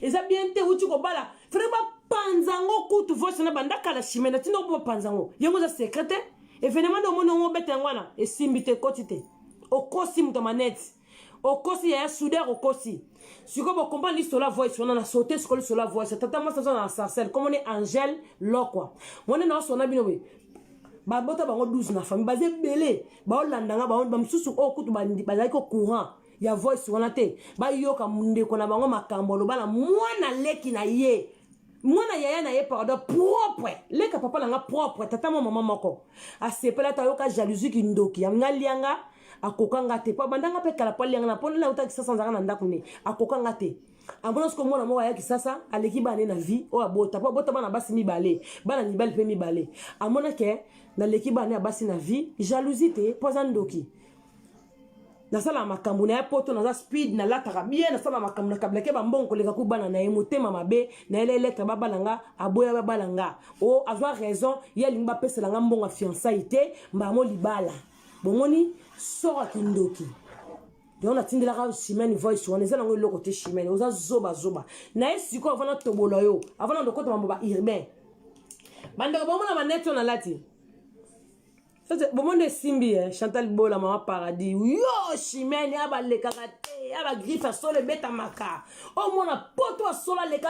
eza bien te uti ko bala vraiment panzango kutu voice na banda kala chimene tino bo panzango yango za secrete événement do mono ngo bete ngwana e simbite kotite okosi muto maneti okosi ya soudeur okosi siko bo comprendre l'histoire voice on a sauté sur la voice tata moi ça na sarcelle comme on est Angèle lokwa mona na sona bino we ba bota bango 12 na famille bazé belé ba olandanga ba msusu okutu bazali ko courant ya voice wana te ba yoka munde ko na bango makambo lo bana mwana leki na ye mwana yaya na ye pardon propre leka papa langa propre tata mama moko asepela ta yoka jalousie ki ndoki ya ngalianga akokanga te pa bandanga pe kala pa lianga na pona la uta kisasa nzanga na ndako ne akokanga te ambona sko mwana moko ya kisasa aleki bana na vie o abota pa bota bana basi mibale bana mibale pe mibale amona ke na leki bana basi na vie jalousie te poza ndoki na sala makambo na poto na speed na lataka bien na sala makambo na kableke ba mbongo koleka ku bana na emotema mabe na ele lettre ba balanga aboya ba balanga o avoir raison ya lingba pesela nga mbongo fiançailles mba mo libala bomoni sora kindoki donc na tindela ka chimene voice on ezala ngo loko te chimene oza zoba na esiko avana tobola yo avana ndokota mambo ba urbain banda bomona maneto na lati bomonde simbi Chantal Bola mama paradis yo chimene aba lekaka te aba griffe solo beta maka o mona poto solo leka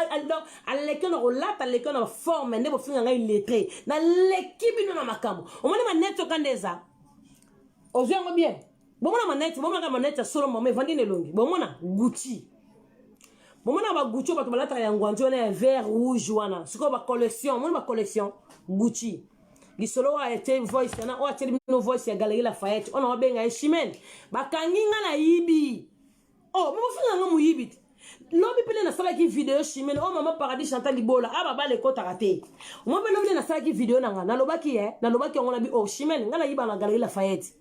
aleka na rolata leka na forme ndebo finga ngai lettré na lekibino na makambo o mona maneto kandeza ozengo bien bomona manette solo mama vandi ne longi bomona Gucci bomona ba Gucci ba to balata ya ngwanjo na vert rouge wana siko ba collection mona ba collection Gucci Gisolo a été voice na o ateli no voice ya Galerie Lafayette ona wabenga chimene bakanginga na yibi oh mo finga nga mu yibi lobi pele na sala ki video chimene o mama paradis Chantal Bola aba ba le kota raté mo be lobi na sala ki video na nga na lobaki ngona bi oh chimene nga na yiba na Galerie Lafayette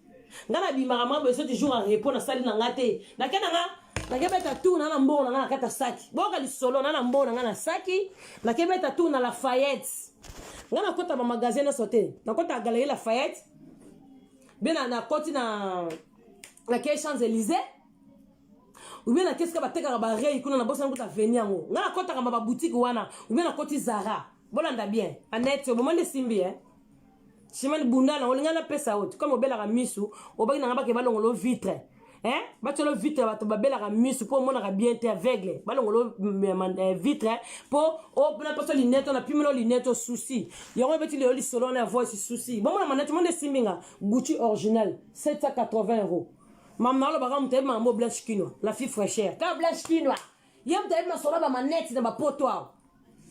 nga na bi mama be so toujours à répondre na sali na ngate na kena nga na kebeta tu na mbona nga na kata saki boka li solo na mbona nga na saki na kebeta tu na Lafayette ngana kota ba magazine na sauté na kota Galerie Lafayette bena na koti na Quai Champs-Élysées ou bien na qu'est-ce que ba teka ba rei kuna na bosa ngota venir ngo ngana kota ba boutique wana ou bien na koti Zara bolanda bien anet au moment de simbi chimane bunda na olingana pesa haute comme obela ka misu obaki na ngaba ke balongolo vitre batolo vitre bato babela ka misu pour mona ka bien te aveugle balongolo vitre pour o na paso linette na pimelo linette souci yango beti le oli solo na voice souci bon mona manette monde simbinga Gucci original 780 €. Maman lo baga mutebe mambo blanche quinoa la fille fraîcheur ka blanche quinoa yam tabe na solo ba manette na ba poto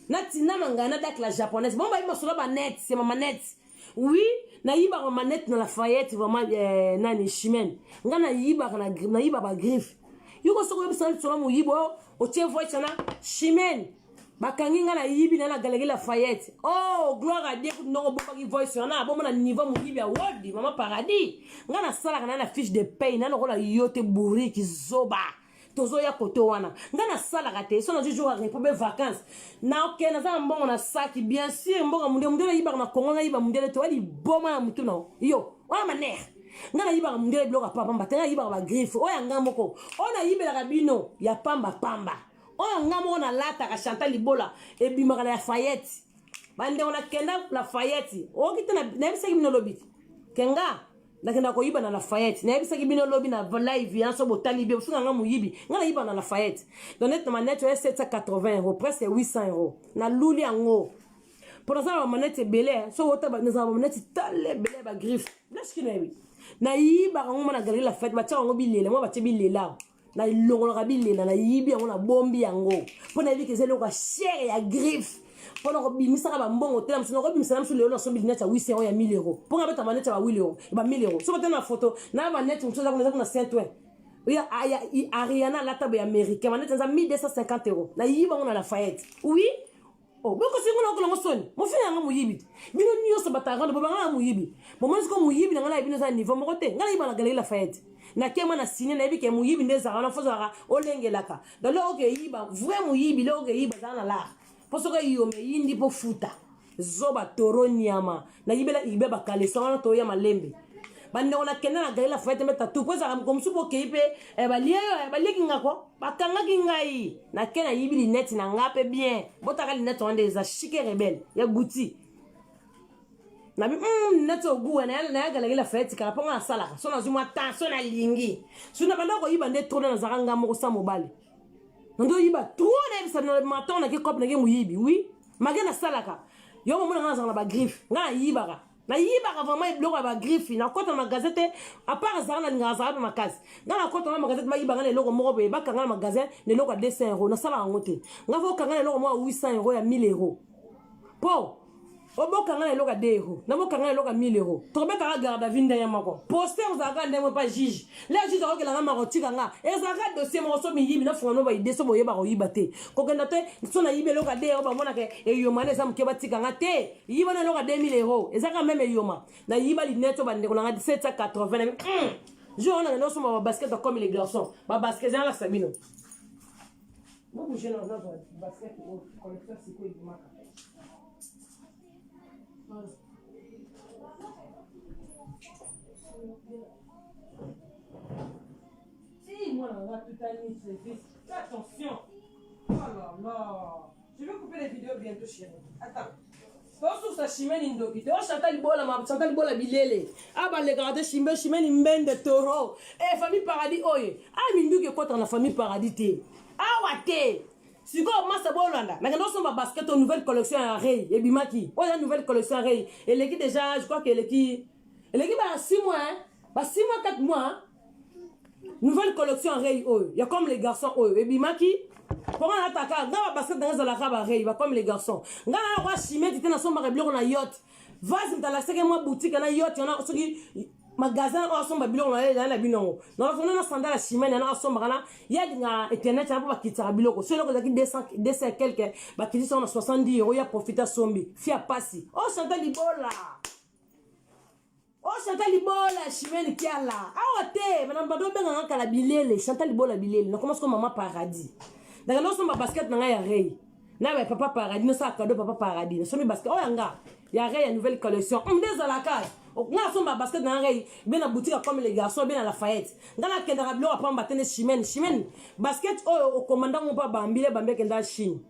na tina mangana dak la japonaise bon ba ima solo ba net c'est ma manette. Oui, na yiba manette na Lafayette vraiment nani chimene. Nga na yiba ba griffe. Yuko soko yebisa solo mo yibo o tie voice na chimene. Bakangi nga na yibi na Galerie Lafayette. Oh, gloire à Dieu no bomba ki voice na bomba na niveau mo yibi a wodi mama paradis. Nga na sala na fiche de paye na lokola yote bourri ki zoba. Tozo ya koto wana ngana sala kate so na jour à repos vacances na ok na za mbongo na saki bien sûr mbongo munde yiba na Kongo na yiba munde to ali boma na mutu no yo wana maner ngana yiba munde bloka papa mbatanga yiba ba griffe oya ngamoko ona yibela kabino ya pamba oya ngamo na lata ka Chantal Bola e bimaka na Lafayette bande ona kenda Lafayette o kitana na bisa kibino lobiti kenga nakenda ko yiba na Lafayette na yebisa kibino lobi na live ya so botali bi ofinga nga muyibi ngana yiba na Lafayette donc net manette 780 €, presque 800 €. Na luli ango pour ça manette belé so wota ba na manette tale belé ba griffe blanche kinebi na yiba ngo na Galerie Lafayette ba tsa ngo bilele mo ba tse bilele na longolo ka bilele na yibi ngo na bombi yango pour na yebike zelo ka cher ya griffe pour no bimisaka ba mbongo tela msino ko bimisana msu leo na so bineta 800 € ya 1000 €. Pour ngabeta manette ba 8 € ba 1000 €. So batana photo na manette mso za kuna Saint-Ouen. Ya Ariana la table américaine manette za 1250 €. Na yiba ngona Lafayette. Oui. Oh, boko singola ko ngosoni. Mo fina nga muyibi. Bino niyo so bataganda baba nga muyibi. Mo manzi ko muyibi ngala ibino za niveau mo kote. Ngala yiba na Galerie Lafayette. Na kema na signé na yibike muyibi ndeza na fozaka olengelaka. Donc là OK yiba vrai muyibi là OK yiba za na la. Poso ka yome yindi po futa zoba toro nyama na yibela ibeba kale sona to ya malembe bande on a kenda na gaila fete meta tout pour ça comme supo keipe e balie kinga ko bakanga kingai na kena yibi linette na ngape bien botaka linette on des chic rebelle ya guti na bi linette ogu na gaila fete kala ponga sala so na zuma tension na lingi suna banda ko yiba nde trop na zaranga mo sa mobile ndo yiba trop na bisa na maton na ki cop na ki muyibi oui magana salaka yo mo na ngana ba griffe ngana yibaka na yibaka vraiment ibloko ba griffe na kota na gazette à part ça na ngasa ba makasi ngana kota na magazette ma yibaka na loko moko be ba kanga na magazette ne loko 200 € na sala ngote ngafo kanga na loko mo 800 € ya 1000 € po oboka ngana loko 2 € na boka ngana loko 1000 €. Tobe ka garde vinda ya mako poster uzaka ndemo pa juge la juge ko kelanga mako tikanga ezaka dossier mo so mi yibi na fona no ba ide so boyeba ko yibate ko kenda te so na yibe loko 2 € ba mona ke eyoma sa mke ba tikanga te yiba na loko 2000 € ezaka même eyoma na yiba lineto ba ndeko langa 780 je on a no so ma basket comme les garçons ba basket za la sabino mo bouger na basket au collecteur c'est quoi du maka. Si moi on va tout aller fais attention. Oh là là. Je vais couper les vidéos bientôt chérie. Attends. Pour ça chimène indoki. Oh Chantal Bola bilele. Ah bah les garder chimène mbende toro. Eh famille paradis oye. Ah minduki quoi dans la famille paradis té. Ah wate. Si go massa bolanda mais quand on va basket une nouvelle collection à Rey et Bimaki on a une nouvelle collection à Rey et l'équipe déjà je crois que l'équipe a 6 mois hein bah 6 mois 4 mois nouvelle collection à Rey oh il y a comme les garçons oh et Bimaki pour on attaquer dans basket dans la raba Rey va comme les garçons dans la roi chimé tu na somba reblo on a yacht vas-y dans la second mois boutique on a yacht on a ceux qui magasin o somba biloko na la binongo na fona na sandala chimene na somba kana ya dinga internet na ba kitara biloko so loko zaki 200 quelque ba kiti so na 70 € ya profiter sombi fia pasi o Chantal Libola chimene kiala awote mana mbado benga kala bilele Chantal Libola bilele na commence comme maman paradis daga no somba basket na ya Rey na ba papa paradis no sa cadeau papa paradis na somi basket o yanga ya Rey ya nouvelle collection des à la case on somba basket na Rey bien la boutique comme les garçons bien à la Lafayette ngana kenda rablo apamba batene chimene basket au commandant on pas bambile bambe kenda Chine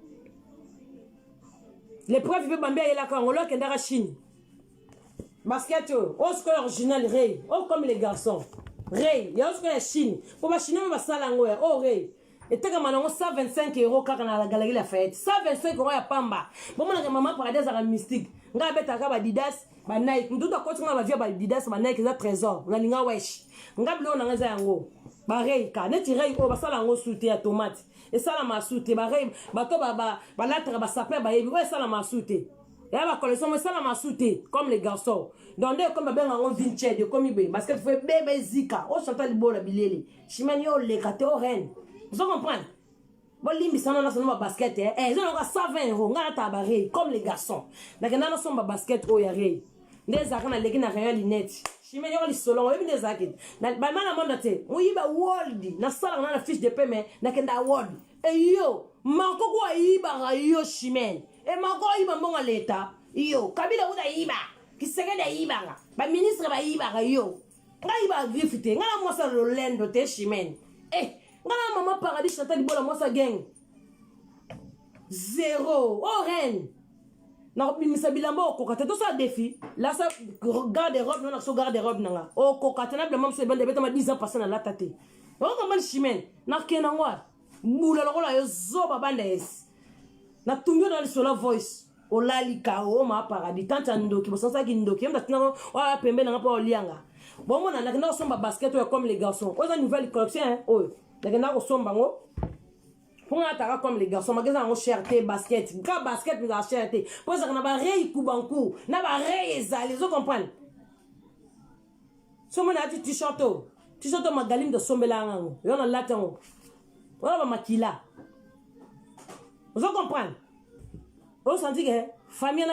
l'épreuve veut bambe ya la Congolo kenda Chine basket au score original Rey comme les garçons Rey ya score Chine pour ba Chine ba salango ya Rey et t'as comme 125 € quand on a la galerie Lafayette 125 € ya pamba bon mon maman paradis à mystique nga beta ka ba Didas ba Nike nduta ko tsinga ba via ba Didas ba Nike za trésor nga linga wesh nga blo na ngaza yango ba Rey ka neti Rey o ba sala ngo soute ya tomate et sala ma soute ba Rey ba to ba latra ba saper ba yebi o sala ma soute ya ba collection mo sala ma soute comme les garçons donc dès comme ba benga ngo vintage de comme ibe parce que fait bébé zika o Chantal Libola bilele chimani o le kate o reine vous comprenez. Bon limbi sana na sona basket ils ont 120 € ngana ta ba Rey comme les garçons donc na sona basket o ya Rey ndeza kana leki na réel linette chimene yo li solo yo ndeza kid na ba mana monda te muyiba world na sala na fiche de paiement na kenda world yo mako ko yiba yo chimene mako yiba mbonga leta yo kabila uda yiba kisege de yiba ba ministre ba yiba yo nga grifite ngana mosa lolendo te chimene ngana maman paradis Chantal Libola moi sa gang 0 reine na bimisa bilambo kokata to sa défi là ça garde-robe non so garde-robe nanga kokata na blamam se bande beta ma 10 ans passé na la tate on mal chimene na kena ngwa mbula lokola yo zoba bande es na tumyo dans le solo voice o lalika o ma paradis tanta ndoki bo sansa ki ndoki mba tina wa pembe na pa olianga bon mona na somba basket comme les garçons o za nouvelle collection na somba ngo pour attaquer comme les garçons magasin en cherté basket grand basket mais à cherté pour ça na ba Rey kubanku na ba Rey ezali zo comprendre so mona ati t-shirt magalim de sombela ngango yo na latango wala ba makila zo comprendre on senti que famille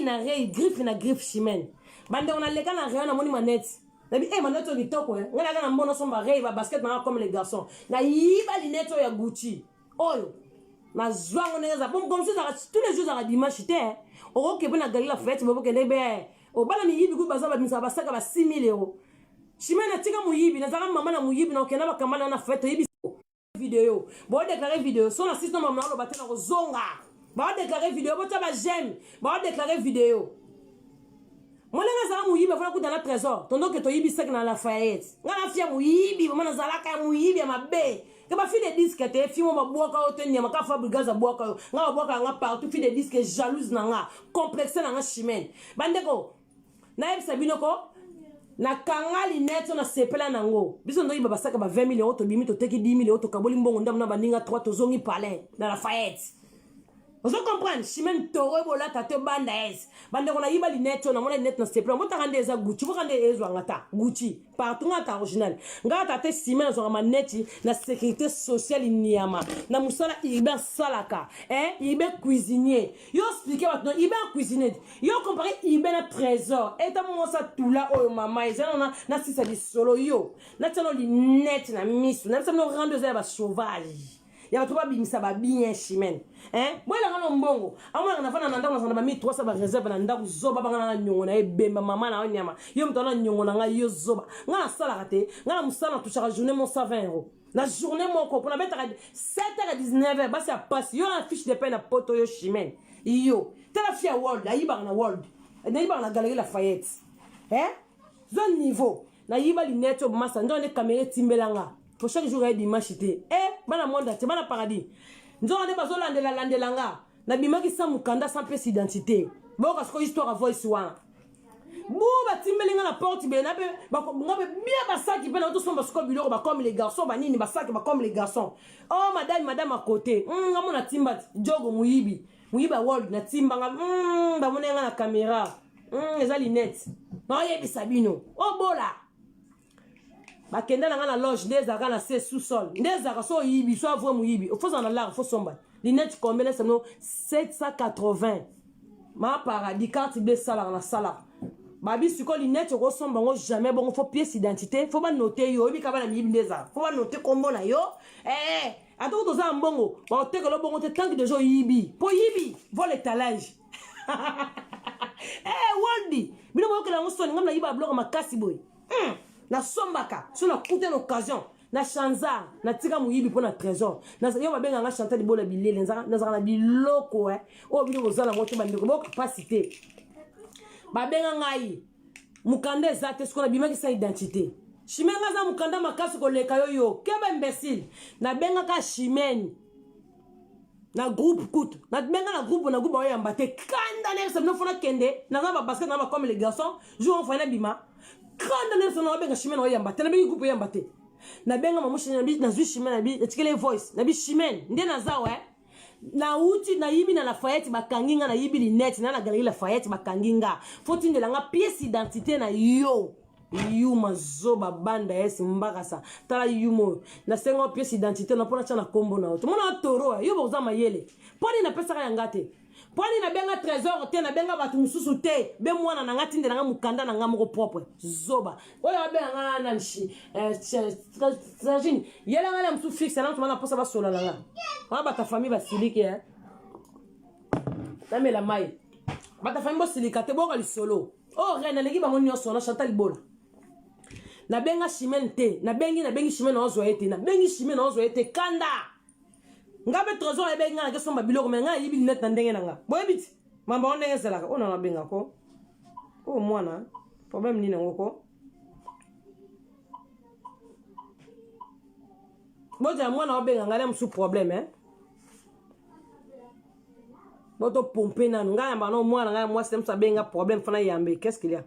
na Rey griffe chimene bande on a les kana Rey na moni manette nabi manette ni toko ngana kana mbono somba Rey ba basket na comme les garçons na yiba linette ya Gucci oyo na zwango neza bon comme ça tous les jours à dimanche té o ke bena galila fête bobo ke ndebe o bala mi yibi ku baza ba misa ba saka ba 6000 €. Chimène atika muyibi nazaka mama na muyibi na okenda bakambana na fête yibi vidéo bo déclarer vidéo son assistant maman lo batena ko zonga ba déclarer vidéo bo taba j'aime ba déclarer vidéo mwana nazaka muyibi afuna kuta na trésor tondo ke to yibi sek na Lafayette ngana fia muyibi mama nazalaka muyibi ya mabe que ba fi de disque te fi mo baboka o tenya maka fabrigaza boka nga boka nga partout fi de disque jalouse na nga complexe na nga Chimène bandeko na yebisa binoko na kanga linette na sepela nango biso ndo yiba basaka ba 20 millions to bimi to teki 10 millions to kaboli mbongo ndam na baninga 3 to zongi palais na Lafayette. Vous comprenez Chimène toro bola tate banda es bande ko na yiba linette na mona linette na sepela mota kande eza Gucci ko kande ezwa ngata Gucci partout ngata original ngata tate Chimène zo maneti na sécurité sociale niama na musala iba salaka iba cuisinier yo expliquer maintenant iba cuisinier yo comparer iba na trésor et ta mosa tula o mama ezana na sisa di solo yo na tano linette na misu na tano rendre za ba sauvage ya watu babimisa ba bien Chimène bwela ngano mbongo amwana nafana na ndako na ba 1300 ba réserve na ndako zoba bangana na nyongo na ebemba mama na onyama yo mtona nyongo na nga yo zoba ngana sala kate ngana musala tu chaque journée mon 120 € na journée moko pour na beta 7h à 19h basi ya passe yo na fiche de paie na poto yo Chimène yo tela fia world ayiba na world na yiba na galerie Lafayette zone niveau na yiba linette massa ndo ne caméra timbelanga pour chaque jour il y a dimanche bana monde te bana paradis nzo ande bazolandela landelanga na bimaki sa mukanda sans pièce d'identité boka sko histoire voice wana buba timbelinga na porte be na be ngabe bien basaki pe na to somba sko biloko ba comme les garçons banini basaki ba comme les garçons oh madame à côté ngamona timba jogo muyiba world na timba ba monenga na caméra eza linette no yebi sabino oh bola bakenda na ngana loge ndezaka na se sous-sol ndezaka so yibi so avou muyibi faut en aller faut somba linette combien c'est no 780 ma paradis carte de salaire na sala babi siko linette ko somba ngo jamais bon faut pièce d'identité faut ba noter yo bi kabana miyibi ndezaka faut ba noter kombo na yo ato to za mbongo ba oteke lo bongo te tant que de jo yibi po yibi vol étalage woldi bino mo kala ngosoni ngamna yiba bloc makasi boy na sombaka sur la coûte l'occasion na chanza na tika muyibi pour na trésor na yo ba benga nga chanter libola bilele nzaka na biloko o bino bozala moto bandiko bo capacité ba benga ngai mukanda ezate ce qu'on a bimaki sa identité Chimène za mukanda makasi ko leka yo keba imbécile na benga ka Chimène na groupe coûte na benga na groupe oyamba te kanda ne se no fona kende na ba basket na ba comme les garçons jour on fona bima kanda ne se no benga Chimène oyamba te na benga groupe oyamba te na benga mamushi na zui Chimène na bi etikele voice na bi Chimène nde na za na uti na yibi na Lafayette bakanginga na yibi linette na galerie Lafayette bakanginga faut de la pièce d'identité na yo yuma zoba banda esi mbakasa tala yumo na sengo pièce d'identité na pona tshana kombo na to mona toro yo boza mayele poni na pesa ya ngate poni na benga trésor te na benga batu mususu te be mwana na ngati ndela nga mukanda na nga moko propre zoba oyo benga na nshi trajine yela ngala msu fixe na ntuma na posa ba sola la nga wana bata famille ba silike na mela mai bata famille ba silika te boka li solo oh rena leki bango nyonso na Chantal Bola na benga Chimène te na bengi Chimène ozo ete na bengi Chimène ozo ete kanda ngabe trésor e benga na keso mabiloko me nga yibi net na ndenge nanga boyebiti mamba on ndenge zelaka ona na benga ko o mwana problème ni ngoko boja mwana obenga ngale msu problème boto pomper nanu nga yamba no mwana nga moi c'est ça benga problème fana yambe qu'est-ce qu'il y a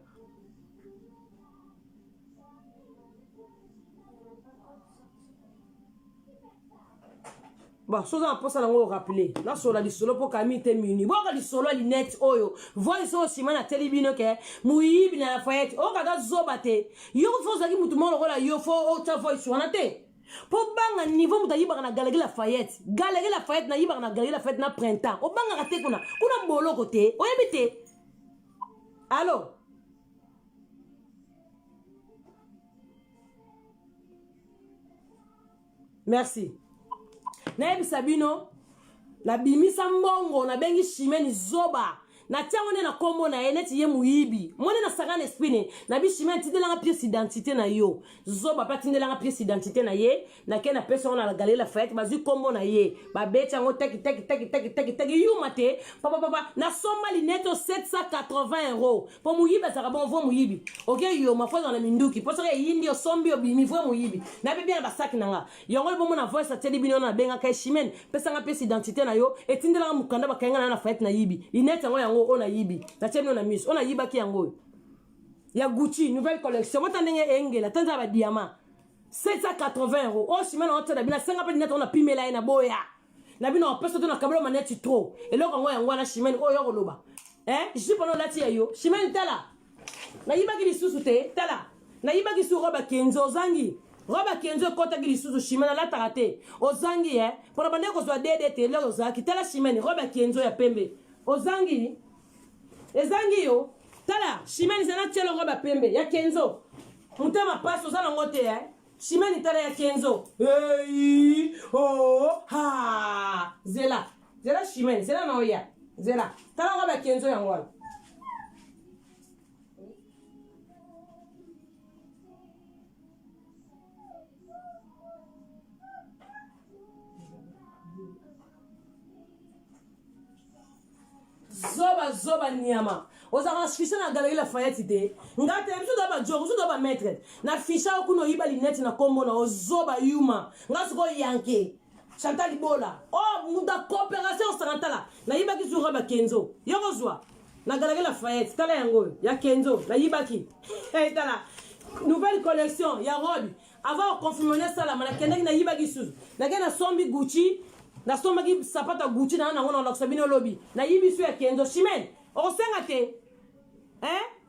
bon soza pour ça ngo rappeler na sola di solo pour kamite mini boka di solo linette oyo voice o simana telebino ke muyibi na Lafayette o kaga zobate yo fo zaki mutu mo lokola yo fo o ta voice wana te po banga niveau muta yiba na galerie Lafayette na yiba na galerie Lafayette na printemps o banga kate kuna mbolo kote o yebite allo merci na yebisa bino na bimisa mbongo na bengi Chimène zoba na tiango ne na kombo na ye neti ye muyibi mone na sagana esprit ne na bi chimene tindela nga pièce identité na yo zoba pa tindela nga pièce identité na ye na ke na personne na la galerie la fête bazu kombo na ye ba beti yango teki yuma te papa na soma lineto 780 € pour muyibi ça bon vo muyibi OK yo ma fois dans la minduki pour ça yindi yo sombi obimi vo muyibi na be bien ba sac nanga yongo bo mona voice teli bino na benga kai chimene pesa nga pièce identité na yo et tindela nga mukanda ba kenga na fête na yibi lineto yango on a yibi na temi na mus on a yiba ki yango ya Gucci nouvelle collection moi tandenge engela tanza ba diamant 780 €. Oh chimene on tanda bina 50 net on a pimela na boya na bino peso to na kabelo maneti trop et loko ngo yango na chimene oh yo koloba je pendant lati yo chimene tala na yiba ki lisusu te tala na yiba ki su roba kenzo zangi roba kenzo kota ki lisusu chimene la tarate ozangi pour bande ko zwa DDT lo zaki tala chimene roba kenzo ya pembe ozangi ezangi yo tala chimene zana tielo roba pembe ya kenzo mutema paso zana ngote chimene tala ya kenzo hey oh ha zela chimene zela na oya zela tala roba kenzo ya ngwana zoba nyama ozaka ficha na galerie la fayette te ngate mso do ba jogo so do ba maître na ficha okuno yiba linete na kombo na ozoba yuma ngasiko yanke Chantal Bola oh muda coopération sarantala na yiba ki zura ba kenzo yokozwa na galerie la fayette tala yango ya kenzo na yiba ki tala nouvelle collection ya robe avant confirmer ça la malakenda na yiba ki suzu na gena sombi Gucci na soma ki sapata Gucci na ngona na kusabino lobby na yibi su ya kenzo chimene o senga te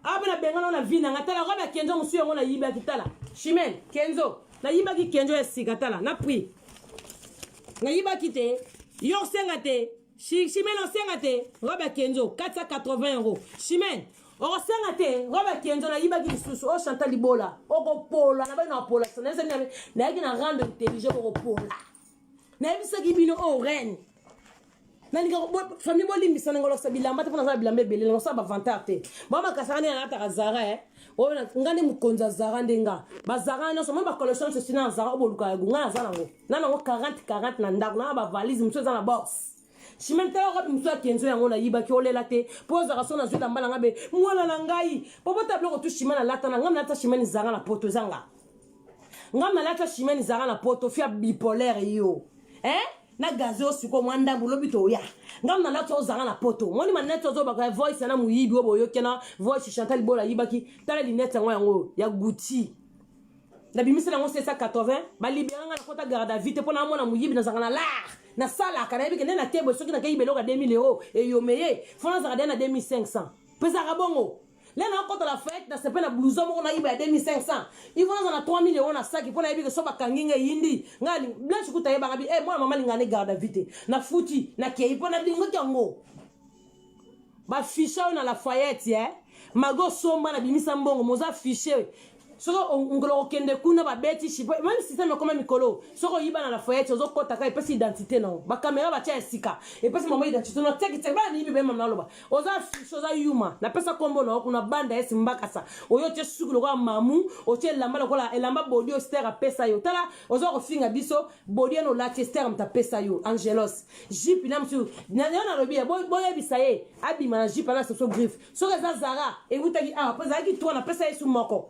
abena bengana na vina ngatala roba kenzo musu yango na yiba kitala chimene kenzo na yiba ki kenzo ya sikatala na prix na yiba kite yo senga te chimene o senga te roba kenzo 480 € chimene o senga te roba kenzo na yiba ki susu o Chantal Bola o ko pola na ba na pola na yaki na rendre intelligent ko pola na bisa ki bino o reine na ninga famille bolimbisa ngolo sa bilamba te pona za bilamba belele no sa ba vantate mama kasane na ta Zara o ngani mukonza Zara ndenga ba Zara no so mama collection se sina Zara oboluka gunga za nango na nango 40 na ndako na ba valise mso za na box chimene tala ko mso kenzo yango na yiba ki olela te po Zara so na zuta mbala ngabe mwana na ngai popo tablo ko tu chimene lata na ngam na ta chimene Zara na poto zanga ngam na lata chimene Zara na poto fia bipolaire yo na gazo suko mwanda bulobi to ya ngam na lato zanga na poto moni maneto zo baka voice na muyibi obo yokena voice Chantal Bola yibaki tala linete yango ya Gucci na bimisa nango 780 ba libéranga na kota garde à vite pona mona muyibi na zanga na la na sala kana yebi kende na tebo soki na kayibe loka 2000 € et yo meye fona zanga na 2500 pesa rabongo là na kota la fête na sepe na blouson moko na yiba 2500 ils vont na 3000 € na sac pona yebi ke so bakanginga yindi ngali blanche kuta yeba ngabi moi mama lingane garde à vite na futi na kei pona dingo kyango ba ficha na la Fayette mago somba na bimisa mbongo moza fiché soko ngolo kende kuna ba beti chipo même système comme mikolo soko yiba na la Fayette ozo kota ka epesi identité non ba caméra ba tia esika epesi mama identité no teki ba ni bi be mama loba oza ficha yuma na pesa kombo na kuna banda esi mbakasa oyo tie suku lokwa mamu o tie lamba lokola elamba body oster a pesa yo tala ozo ko finga biso body no la tester mta pesa yo Angelos jip na msu na lobi boye bisaye abima na jip na so griffe soko za Zara e wutaki pesa ki to na pesa yesu moko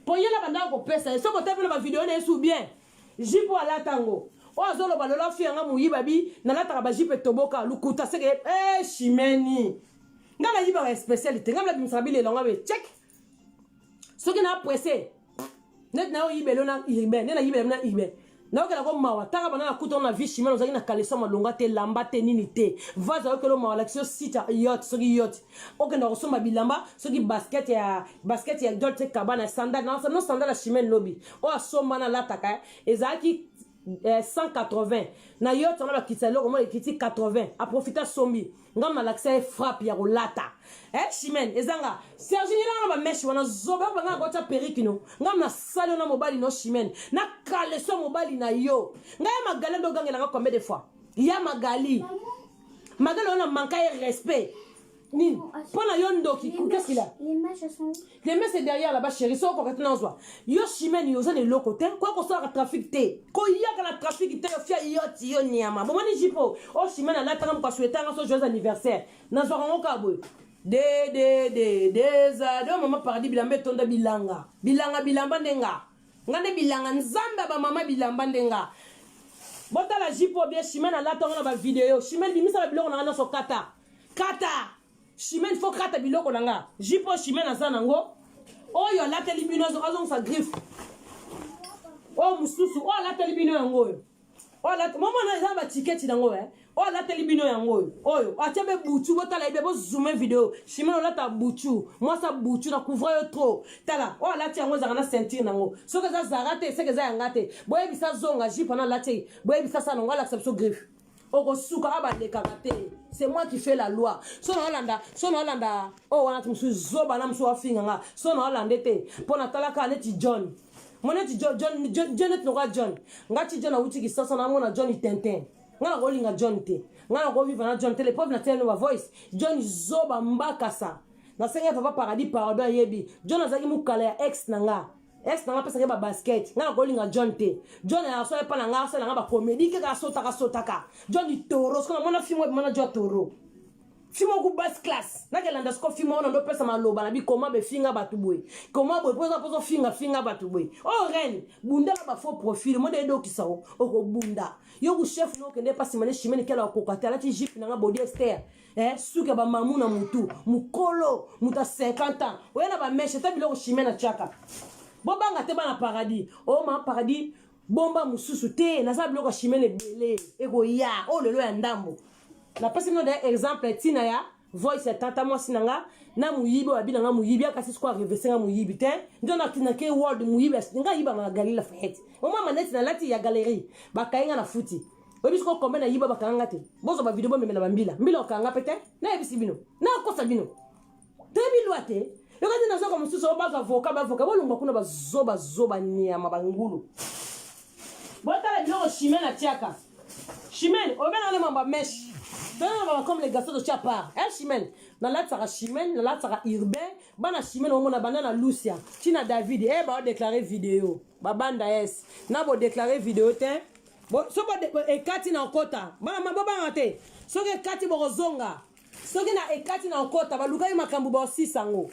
pour y aller pendant qu'on pèse ça ko tape la vidéo ne sou bien jipo ala tango o azolo balola fi nga muyiba bi na la taba jipe toboka lukuta seke chimeni ngala yiba spécialité ngala bimsabi le longa be check so ki na pressé net na o yibelo na ibe ne na yibelo na ibe na okela ko mawa tanga bana kuto na vie chimene ozaki na kalesa malonga te lamba te nini te vaza okelo mawa l'action site yacht so ki yacht okenda kosomba bilamba so ki basket ya Dolce Gabbana sandal no sandal chimene lobby o asomba na lataka ezaki 180 na yacht on a kitisa loko mo kiti 80 a profiter sombi ngam l'accès frappe ya rolata chimene ezanga Serge na ba mesh wana zoba banga ko ta perikino ngam na salo na mobali no chimene na kaleso mobali na yo ngaya magale ndo gangela nga combien de fois ya magali on a manqué respect Nini? Pona Yondoki, qu'est-ce qu'il a? Les mèches, elles sont où? Les mèches, c'est derrière là-bas, chérie. Ça, encore maintenant, yo chimène, yo, ça, les locaux, quoi qu'on soit à trafic, quand il y a la trafic, yo, fia, yo, niama. Bon, moi, ni jipo. Oh, chimène, là, t'as même pas souhaité un joyeux anniversaire. N'a pas un cabou. Des maman paradis, bilambe, tonda, bilanga. Bilamba, denga. Ngane bilanga, nzamba, ba maman, bilamba, denga. Bota la jipo, bien, chimène, là, t'as une vidéo. Chimène, bimisa, la biloko, on a son kata. Kata. Chimène faut kata biloko nanga jipo chimène azanango oyo la telibino azon sa griffe oh mususu oh la telibino yango oh la maman na za ba ticket nango oh la telibino yango oyo atebe butu botala ibe bo zoomer vidéo chimène la ta butu moi ça butu na couvre yo trop tala oh la ti yango za na ceinture nango soka za zarate seke za yangate boye bisa zonga jipo na la ti boye bisa sa nango la exception griffe. C'est moi qui fais la loi. Son Hollanda. Oh, on a tout zoba na mso afinga. Son Hollanda te. Pour Natala ka neti John. Moneti John no John. Ngati John a uti ki sasa na mona John Tintin. Ngana go linga John te. Ngana go vivre na John te. Le pauvre na tell no voice. John zoba mbakasa. Na senga papa paradis pardon yebi. John azaki mukala ex nanga. Est-ce que tu as un basket? Tu as un John T. John a pas de comédie qui a sotaka. John du taureau. Ce qu'on a filmé, c'est un taureau. Filmé au basse classe. N'a qu'elle a un filmé, on a deux personnes à l'eau. Comment be finga batuboué? Comment be poser finga batuboué? Oh, reine. Bunda la faux profil. Moi, des dos qui sont au bunda. Yo, chef, non, qui n'est pas si mal chimé, qu'elle a cocaté. La tige, n'a pas body externe. Souka ba mamou na mutu. Mukolo. Muta 50 ans. Oye, na ba mèche. T'as bilo chimé na tchaka. Bobanga te bana paradis oh ma paradis bomba mususu te na sa biloko chimene belé ego ya oh lelo ya ndambo na pesi no d'un exemple tina ya voice tata moi sinanga na muyibi wa bilanga muyibi akasi kwa reverser muyibi te ndo na kinake world muyibi nga yiba na galerie la fête o mama net na lati ya galerie bakainga na futi obi ko kombe na yiba bakanga te bozo ba video bo memela bambila mbila okanga pete na ebisi bino na kosa bino te bilwate. Le gars dit comme si ça va avocat bolunga kuna bazoba niama bangulu bota la biloko chimène na tiaka chimène obena le mamba mesh dans comme les gâteaux de chapa chimène na la tsara chimène na la tsara urbain bana chimène o mona banana Lucia tina David ba déclarer vidéo ba banda es na bo déclarer vidéo te bo so bo ekati na kota bana maboba ngate so ke kati bo zonga soki na ekati na okota baluka makambu ba osisango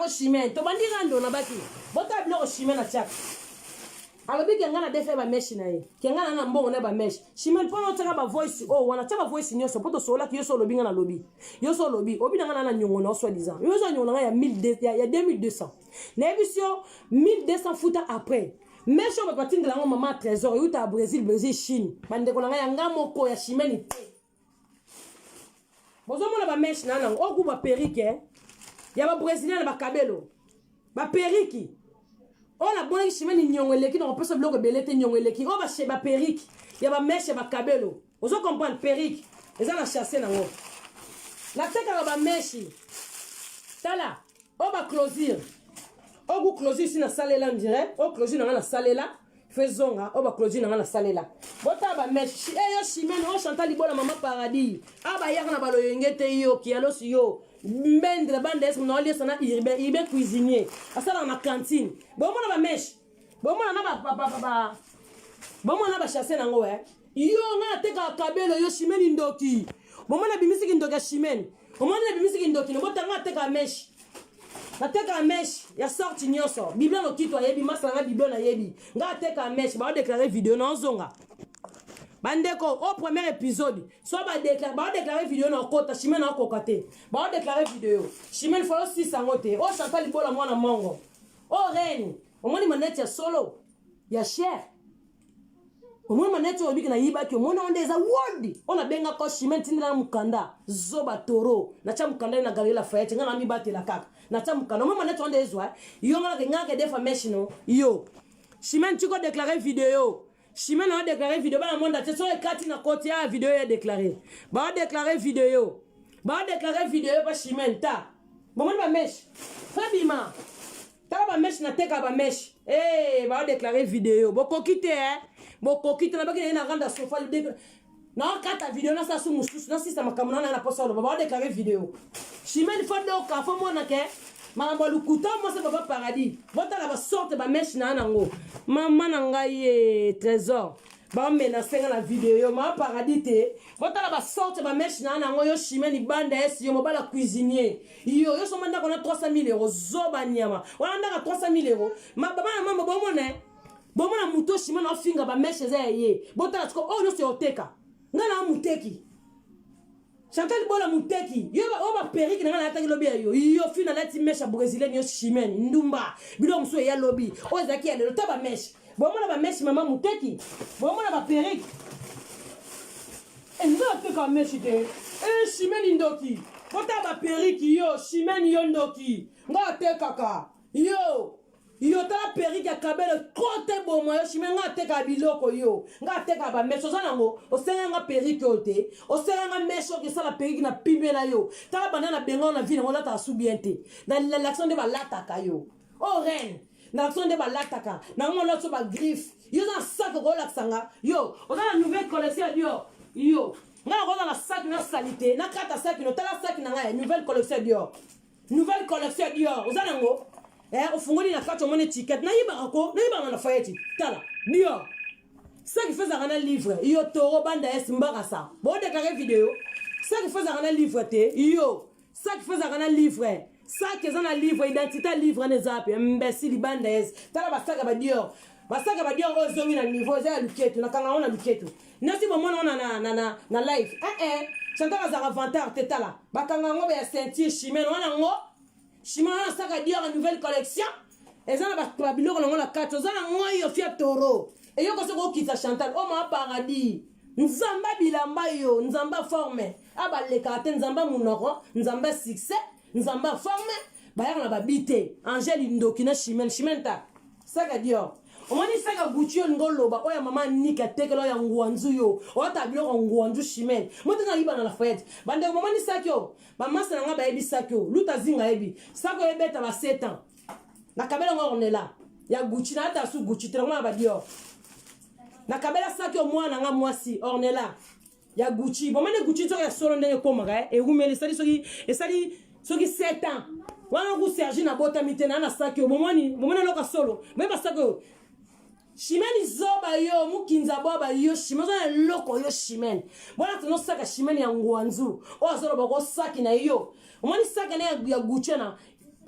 chimène to bandira ndo na baki bota biloko chimène na tiaka alobi kenga na defa ba mesh na ye kenga na mbongo na ba mesh chimène pono tsaka ba voice oh wana tsaka voice nyoso poto sola ki yoso lobi nga na lobi yoso lobi obi nga na nyongo na soi disant yoso nyongo nga ya 1200 ya 2200 na ebisio 1200 futa après mesh o ba patinga ngo mama trésor yuta Brésil Chine bandeko nga ya ngamoko ya chimène te. Bozomona ba mesh nana oku ba perike ya ba brésilien ba kabelo ba periki on a bon chimene nyongoleki na pesa bloco belete nyongoleki o ba ba periki ya ba mesh ba kabelo ozo comprendre periki eza na chasser nango la teka ba mesh tala o ba closure o ku closure si na salela on dirait o closure na salela faisons on va closure na salela bota ba mesh yo chimene o Chantal Libola mama paradis aba yakna ba loyengete yo ki alo si yo mbendre bande es no liesa na ibe cuisinier asala na cantine bon mona ba mesh bon mona na bon mona ba chasser nango yo na teka kabelo yo chimene ndoki bon mona bimisiki ndoka chimene bon mona bimisiki ndoki no bota na teka mesh na teka mesh ya sorti nyoso biblia no kitwa yebi masanga biblia na yebi nga teka mesh ba déclarer vidéo na zonga bandeko au premier épisode so ba déclarer vidéo na kota chimene na kokate ba déclarer vidéo chimene falo 600 ngote o Chantal Libola mwana mongo o reine o moni maneti ya solo ya cher o moni maneti obiki na yiba ki o moni ondeza word ona benga ko chimene tindira mukanda zoba toro na cha mukanda na galerie la fête ngana mi batela kaka na cha mukanda o moni maneti ondezwa yo ngana ke defamation yo chimene tu ko déclarer vidéo chimene a déclaré vidéo ba monde te so ekati na côté ya vidéo ya déclaré ba déclarer vidéo ba chimene ta bon ba mesh fabima ta ba mesh na teka ba mesh ba déclarer vidéo boko kite na ba na randa sofa Non, quand ta vidéo, ça sous moussous, non, si ça m'a caméra, on a pas ça, on va déclarer vidéo. Chimène, il faut donc, il faut mon aké. Maman, le couteau, moi, c'est pas paradis. Votre la sorte, ma mèche, nanango. Maman, nangaye, trésor. Bah, mais na senga la vidéo, ma paradis, te. Votre la sorte, ma mèche, nanango, yo, chimène, il bande, yo, m'a la cuisinier. Yo, son mandat, on a 300 000 euros. Zoba, niama. On a 300 000 euros. Ma maman, bon, mon nez. Bon, mon mouton, chimène, en finga, ma mèche, zé, bon, t'as, oh, non, c'est au teka. Nana muteki Chantal bola muteki yo ba periki na ngana ataki lobby yo fina lati mesha brésilien yo chimène ndumba bilo mso ya lobby o zaki ya le taba mesh bon mona ba mesh mama muteki bon mona ba periki ndo te ka mesh te chimène ndoki bota ba periki yo chimène yo ndoki nga te kaka yo tala periki ya kabele kote bomo yo chimène nga te ka biloko yo nga te ka ba meso zanango o senga nga periki ote o senga nga meso ke sala periki na pimbe na yo tala banana bengo na vie na ta su bien te na l'action de ba lataka yo o reine na l'action de ba lataka na mo lo so ba griffe yo na sac ko la sanga yo o na nouvelle collection yo nga ko na sac na salité na kata sac no tala sac na nga nouvelle collection o zanango au fond de la carte on étiquette na yiba na fayeti tala dio ça qui fait un livre yo toro banda es mbarasa bon déclarer vidéo ça qui fait un livre te yo ça qui fait un livre ça qui est un livre identité livre ne zape imbécile banda es tala basaka ba dio o zongi na niveau za luketu na kanga ona luketu nasi bo mona na live chantaka za avantage te tala bakanga ngobe ya sentir chimène wana ngo Chimana saka dire une nouvelle collection. Et ça n'a pas bilo qu'on a la carte. Ça n'a pas fait taureau. Et yo quand c'est qui ça Chantal. Oh ma paradis. Nzamba bilamba yo. Nzamba formé. Ah bah les cartes nzamba munoro. Nzamba succès. Nzamba formé. Bah y'a on a bité. Angèle indokina chimène ta. Saka dire. O mani saka Gucci ngolo ba oya mama nika tekelo ya ngwanzu yo o tabilo ngwanzu chimène moto na liba na la fête bande o mani sakyo ba masa nga ba ebi sakyo luta zinga ebi sako ebeta ba 7 ans na kabela ngorne la ya Gucci na ta su Gucci trema ba dio na kabela sakyo mwana nga mwasi ornela ya Gucci bo mani Gucci to ya solo ndenge ko maga e rumeli sali soki 7 ans wana ku Sergi na bota mitena na sakyo bo mani loka solo me ba sakyo chimène zoba yo mukinza baba yo chimène na loko yo chimène bona tuno saka chimène ya ngwanzu o azoro bako saki na yo omani saka na ya guchena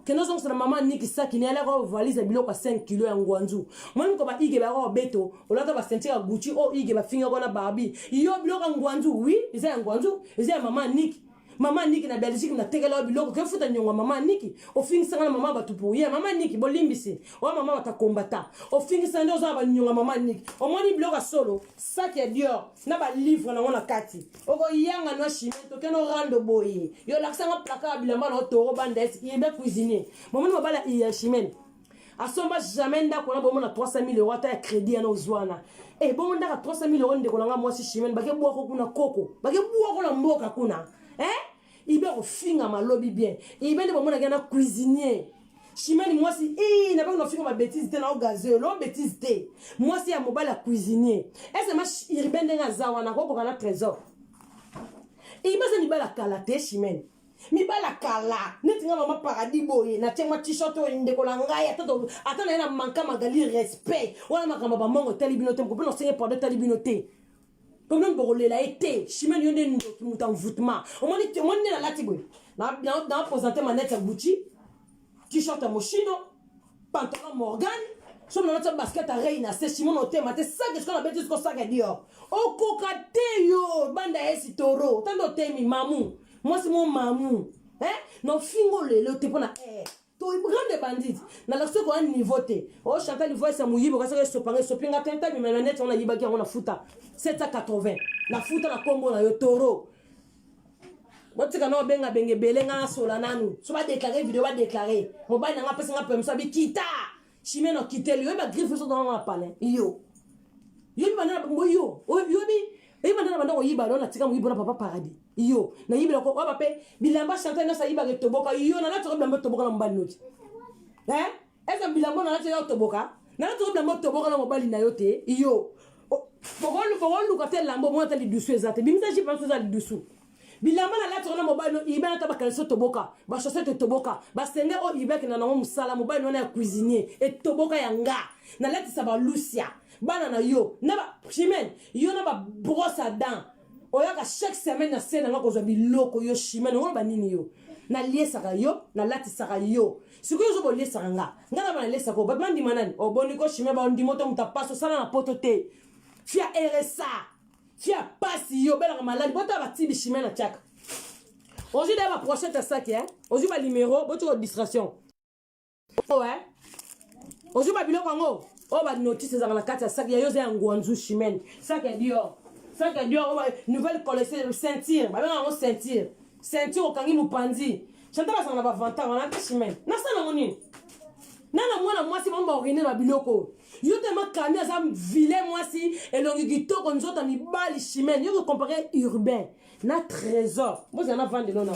keno zongo sana mama niki saki na ala ko valise biloko 5 kg ya ngwanzu mwani ko ba ige ba ko beto olata ba sentir ya guchi o ige ba finga ko na babi yo biloko ngwanzu oui isa ya ngwanzu isa ya mama niki na Belgique na tegela biloko ke futa nyonga mama niki o fingi sanga mama batupu ye mama niki bolimbisi o mama batakombata o fingi sanga oza ba nyonga mama niki o moni biloko solo sac ya Dior na ba livre na ngona kati o ko yanga no chimento ke no rando boye yo laksanga plaka bilamba no toro bandes yebe cuisiner momoni mabala ya chimento asomba jamais ndako na bomona 300 000 euros ta crédit na ozwana bon ndaka 300 000 euros ndeko nga mwasi chimento bake bwako kuna koko bake bwako na mboka kuna il va finir ma lobby bien il va de na cuisinier chimène moi si n'a pas finir ma bêtise na gazeux lo bêtise té moi si ya mobile cuisinier est-ce ma iribende nga zawa na ko kana trésor il va se libala kala té chimène mi bala kala netinga mama paradis boye na tema t-shirt o ndeko la ngai ata na manka magali respect wala makamba ba mongo talibinoté ko peno senye par de talibinoté comme non pour la été chimène yonde ndo muta envoûtement on na lati boy na présenter manette à Gucci t-shirt à Moschino pantalon Morgan sur notre basket à Reina c'est Simon Oté maté ça que ce qu'on a bêtise comme ça que Dior o kokate yo banda esi toro tando temi mamou moi c'est mon mamou non fingo le te pona to grande bandit na la soko un niveau te o Chantal voix sa muyibo ka sa sopinga tenta mi manette on a yibaki on a futa 780 na futa na kombo na yo toro botika no benga benge belenga sola nanu so ba déclarer vidéo ba déclarer mo ba nga pesa nga pemsa bi kita chimeno kiteli yo ba griffe so dans la palais yo bana yo bi bana banda ko yiba na tika muyibo na papa paradis yo na yibela ko ba pe bilamba Chantal na sa yiba ke toboka yo na to bilamba toboka na mbali noti eza bilamba na to toboka na to bilamba toboka na mobali na yo te yo bokolu kate lambo mwana tali dusu ezate bimisa ji panso za dusu bilamba na lati ona mobile no ibe na tabaka so toboka ba chaussette toboka ba sende o ibe na nango musala mobile no na cuisinier et toboka yanga na lati sa ba Lucia bana na yo na ba Chimène yo na ba brosse à dents oyaka chaque semaine na scène na kozwa biloko yo Chimène ngolo ba nini yo na liesaka yo na lati saka yo sikoyo zo bo liesaka nga na ba na liesaka ko ba mandi manani o boni ko Chimène ba ndimo to mutapaso sala na poto te fia RSA fia pasi yo bela malade bota ba tibi Chimène na tchaka aujourd'hui d'ailleurs ma prochaine ta sac hein aujourd'hui ba numéro boto distraction ouais aujourd'hui ba biloko ngo o ba notice za na kati ya sac ya yo za ngwanzu Chimène sac ya Dior nouvelle collection ceinture ba benga ngo ceinture okangi mupandi chanta ba sanga ba vanta wana ta Chimène na sana ngoni nana mwana mwasi mamba orine na biloko yo te makami aza vilain mwasi elongi kitoko nzota mibali Chimène yo comparer urbain na trésor boza na vendre non na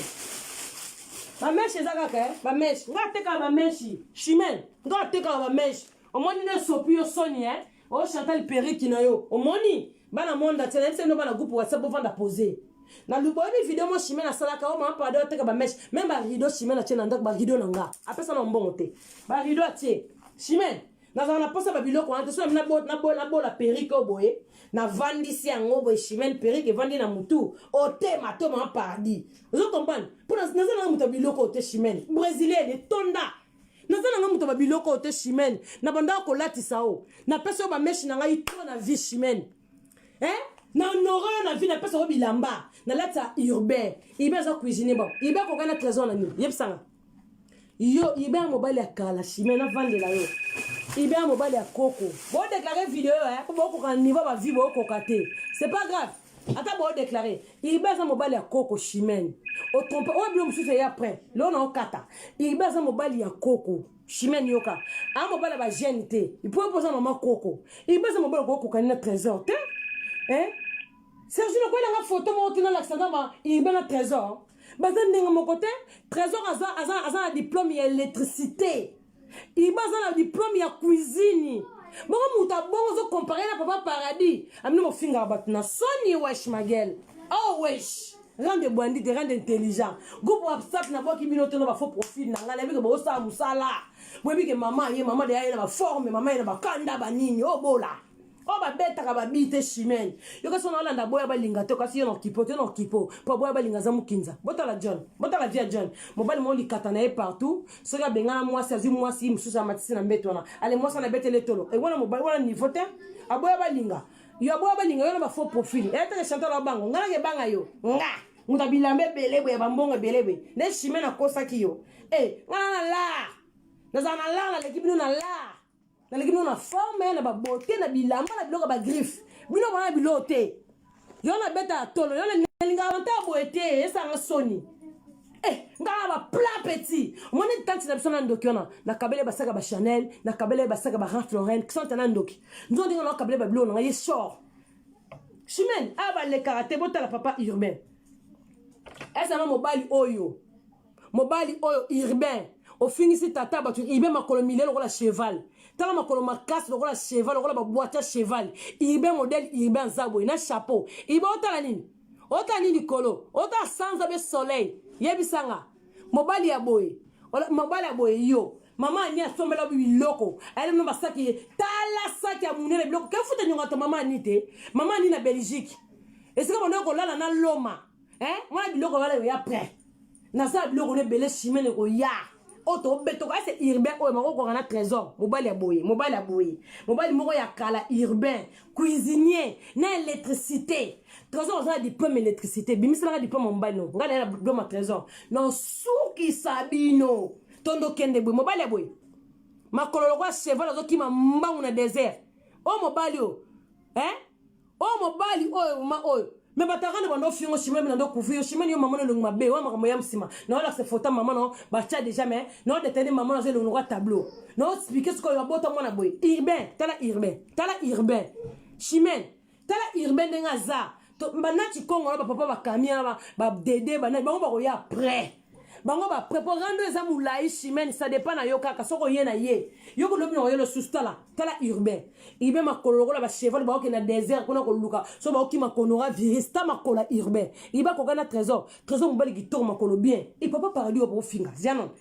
ba mesh ezaka ka ba mesh nga teka ba mesh Chimène nga teka ba mesh omoni ne sopi yo soni o Chantal Perry kinayo omoni bana monda tele c'est no bana groupe WhatsApp pour vendre poser na lubobi vidéo mo Chimène na salaka o ma pardon teka ba mesh même ba rideau Chimène na tena ndako ba rideau nanga apesa na mbongo te ba rideau atie Chimène na za na posa ba biloko na teso na bola perrique oboye na vandisi yango boye Chimène perrique vandi na mutu o te matoma en paradis vous comprenez pour na za na mutu biloko o te Chimène brésilien de tonda na za na mutu ba biloko o te Chimène na banda ko latisa o na pesa ba mesh na ngai to na vie Chimène na honoré na vie na pesa ko bilamba na lata urbain ibe za cuisiner bon ibe ko kana trésor na ni yebsanga yo ibe mobile ya kala Chimène na vendre la yo ibe mobile ya koko bo déclarer vidéo ko bo ko kan niveau ba vie bo ko katé c'est pas grave ata bo déclarer ibe za mobile ya koko Chimène o trompe o bilo musu c'est après lo na okata ibe za mobile ya koko Chimène yoka a mobile ba GNT il peut poser maman koko ibe za mobile koko kan na trésor te Serge no kwela nga photo mo tuna l'accident ba ibe na trésor bazan ndinga mo côté trésor aza diplôme ya électricité ibe aza diplôme ya cuisine bongo muta bongo zo comparer na papa paradis amni mo finga bat na soni wesh magel oh wesh rende bandit rende intelligent groupe WhatsApp na boki binoto no ba faux profil na ngala biko bo sa musala mwebi ke mama de ya na ba forme mama na ba kanda ba nini oh bola oh ba beta ka ba bite Chimène yo ka sona landa boya ba linga to kasi yo no kipo po boya ba linga za mukinza botala John botala via John mobali mo likata na partout soka bengana mwasi azu mwasi mususa matisi na mbeto na ale mwasa na betele tolo e wana mobali wana niveau te aboya ba linga yo aboya ba linga yo na ba faux profil e te chanteur la bango ngala ke banga yo nga muta bilambe belebe ba mbongo belebe ne Chimène akosa ki yo ngala la na za na la l'équipe nous na la na l'équipe nous na forme na ba beauté na bilamba na biloko ba griffe bino bana bilote yo na beta tolo yo na linga vanta boete esa nga soni ngala ba plat petit moni tanti na bisona ndokiona na kabele basaka ba Chanel na kabele basaka ba Ralph Lauren qui sont en ndoki nzo ndinga na kabele ba bilo na ye sort Chimène aba le karaté botala papa urbain esa na mobali oyo urbain au finissant tata batu ibe makolo milelo ko la cheval tala makolo makasi ko la cheval ko la ba boîte cheval ibe modèle ibe nzabo na chapeau ibe otala nini kolo ota sanza be soleil yebisanga mobali ya boye yo mama ni asombela biloko ale no basaki tala saki ya munene biloko ke futa nyonga to mama ni te mama ni na Belgique esika bono ko lala na loma mwana biloko wala ya prêt na sa biloko ne bele Chimène ko ya oto beto ka c'est urbain o mako ko na trésor mobali ya boye mobali moko ya kala urbain cuisinier na électricité trésor za diplôme électricité bimisa na diplôme mobali no ngala na diplôme trésor no suki sabino tondo kende boye mobali ya boye makolo ko cheval zo kima mbangu na désert o mobali o mobali o ma o mais batakana bando fingo Chimène na ndo kufi Chimène yo maman no ngmabe wa makambo ya msima na wala se photo maman no ba cha déjà mais no détenir maman no le ngwa tableau no expliquer ce ko ya bota mwana boy tala urbain Chimène tala urbain denga za to banati kongo na papa ba kamia ba dede ba na ba ko ya après bango ba préparando eza moulayi chimène ça dépend na yo kaka soko ye na ye yo ko lobi no yo le sustala tala urbain ibe makolo la ba cheval ba na désert kuna ko luka so ba ki makonora virista makola urbain iba ko kana trésor mobali ki to makolo bien il peut pas parler au finga ziano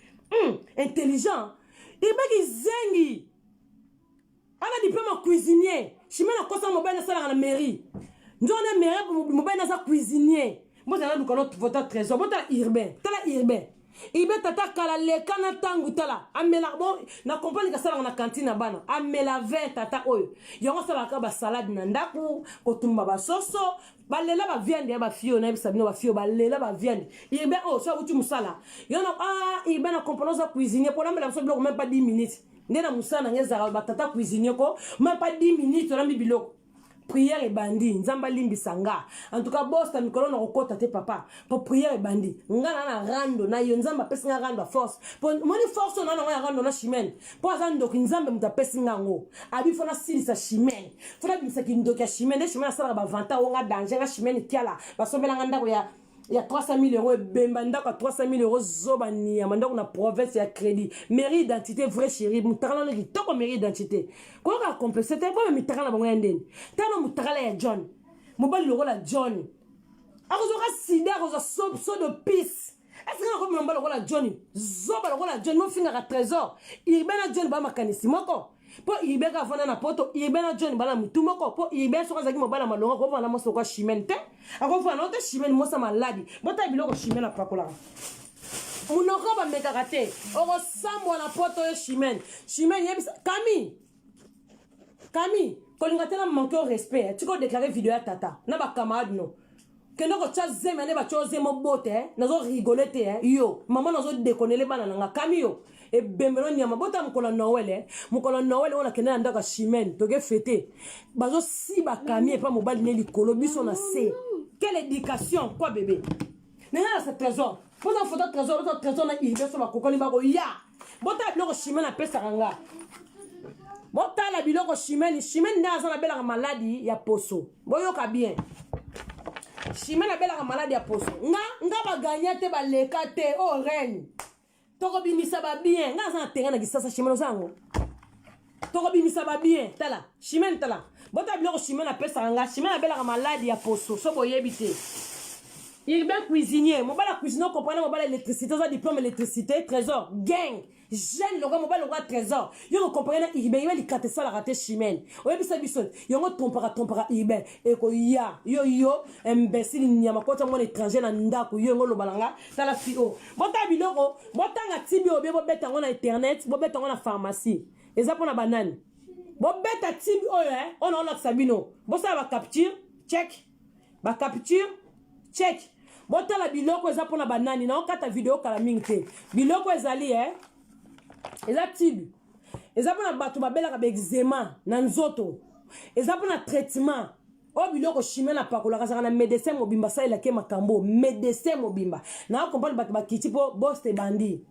intelligent ibe ki zengi ana diplôme cuisinier chimène na kosa mobali na sala na mairie ndona mairie mobali na sa cuisinier moi j'ai un canot votre trésor votre urbain tala urbain ibe tata kala le kana tangu tala amela bon na comprendre que ça na cantine na bana amela 20 tata oyo yongo sala ka ba salade na ndaku ko tumba ba soso balela ba viande ba fio na bisabino ba fio balela ba viande ibe oh ça uti musala yona ibe na comprendre ça cuisiner pour la so biloko même pas 10 minutes ndena musala ngeza ba tata cuisiner ko même pas 10 minutes na biloko prière et bandi nzamba limbi sanga en tout cas boss ta mikolo na kokota te papa pour prière et bandi ngana na rando na yo nzamba pesi nga rando force pour moni force na na rando na chimène pour rando ki nzamba muta pesi ngo abi fona silisa chimène fona bimisa ki ndoka chimène chimène sala ba vanta nga danger nga chimène tiala ba sombela nga ndako ya 300 000 euros bemba ndako 300 000 euros zobani ya mandako na province ya crédit mairie identité vrai chéri mutakala no kitoko mairie identité ko ka complexe te ko mutakala bango ya ndeni tano mutakala ya John mobali lokola John akozoka sida akozo so de pisse est-ce que na ko mobali lokola John zoba lokola John mo finga ka trésor ibena John ba makanisi moko po ibeka fana na poto ibena John bana mutu moko po ibe so kazaki mobala malonga ko fana mo so ko chimène te ako fana ote chimène mo sa maladi bota biloko chimène apakola munoko ba mekaka te oko sambo na poto yo chimène yebisa Kami kolinga tena manquer au respect tu ko déclarer vidéo ya tata na ba camarade no kendo ko tsa zeme ne ba chose mo bote nazo rigoler te yo maman nazo déconner les bana nga Kami yo e bembelo nyama bota mukolo Noël on a kena ndaka chimène toke fêter bazo si ba Kami e pa mobali ne likolo biso na se quelle éducation quoi bébé nena ce trésor poza photo trésor na ibe so ba kokoni ba ko ya bota biloko chimène a pesa nga bota la biloko chimène ndaza na bela maladie ya poso boyoka bien chimène na bela maladie ya poso nga ba gagner te ba leka te o reine toko bimisa ba bien nga za tenga na kisasa chimène zango toko bimisa ba bien tala chimène tala bota biloko chimène na pesa nga chimène na bela maladie ya poso so boyebi te il bien cuisinier mobala cuisinier comprendre mobala électricité za diplôme électricité trésor gang jeune logo mobala logo trésor yo comprendre il bien il kate ça la raté chimène oyebisa biso yo tompara ibe e ko yo imbécile nyama kota mon étranger na ndako yo ngo lobalanga tala fio bota biloko botanga tibi obe bo beta ngona internet bo beta ngona pharmacie eza pona banane bo beta tibi oyo on a sabino bo ça ba capture check botala biloko eza pona banani na okata video kala mingi te biloko ezali eza tibi eza pona bato babelaka ba eczéma na nzoto eza pona traitement o biloko chimène apakolaka saka na médecin mobimba salelaki makambo médecin mobimba na comprendre bato bakiti po boste bandi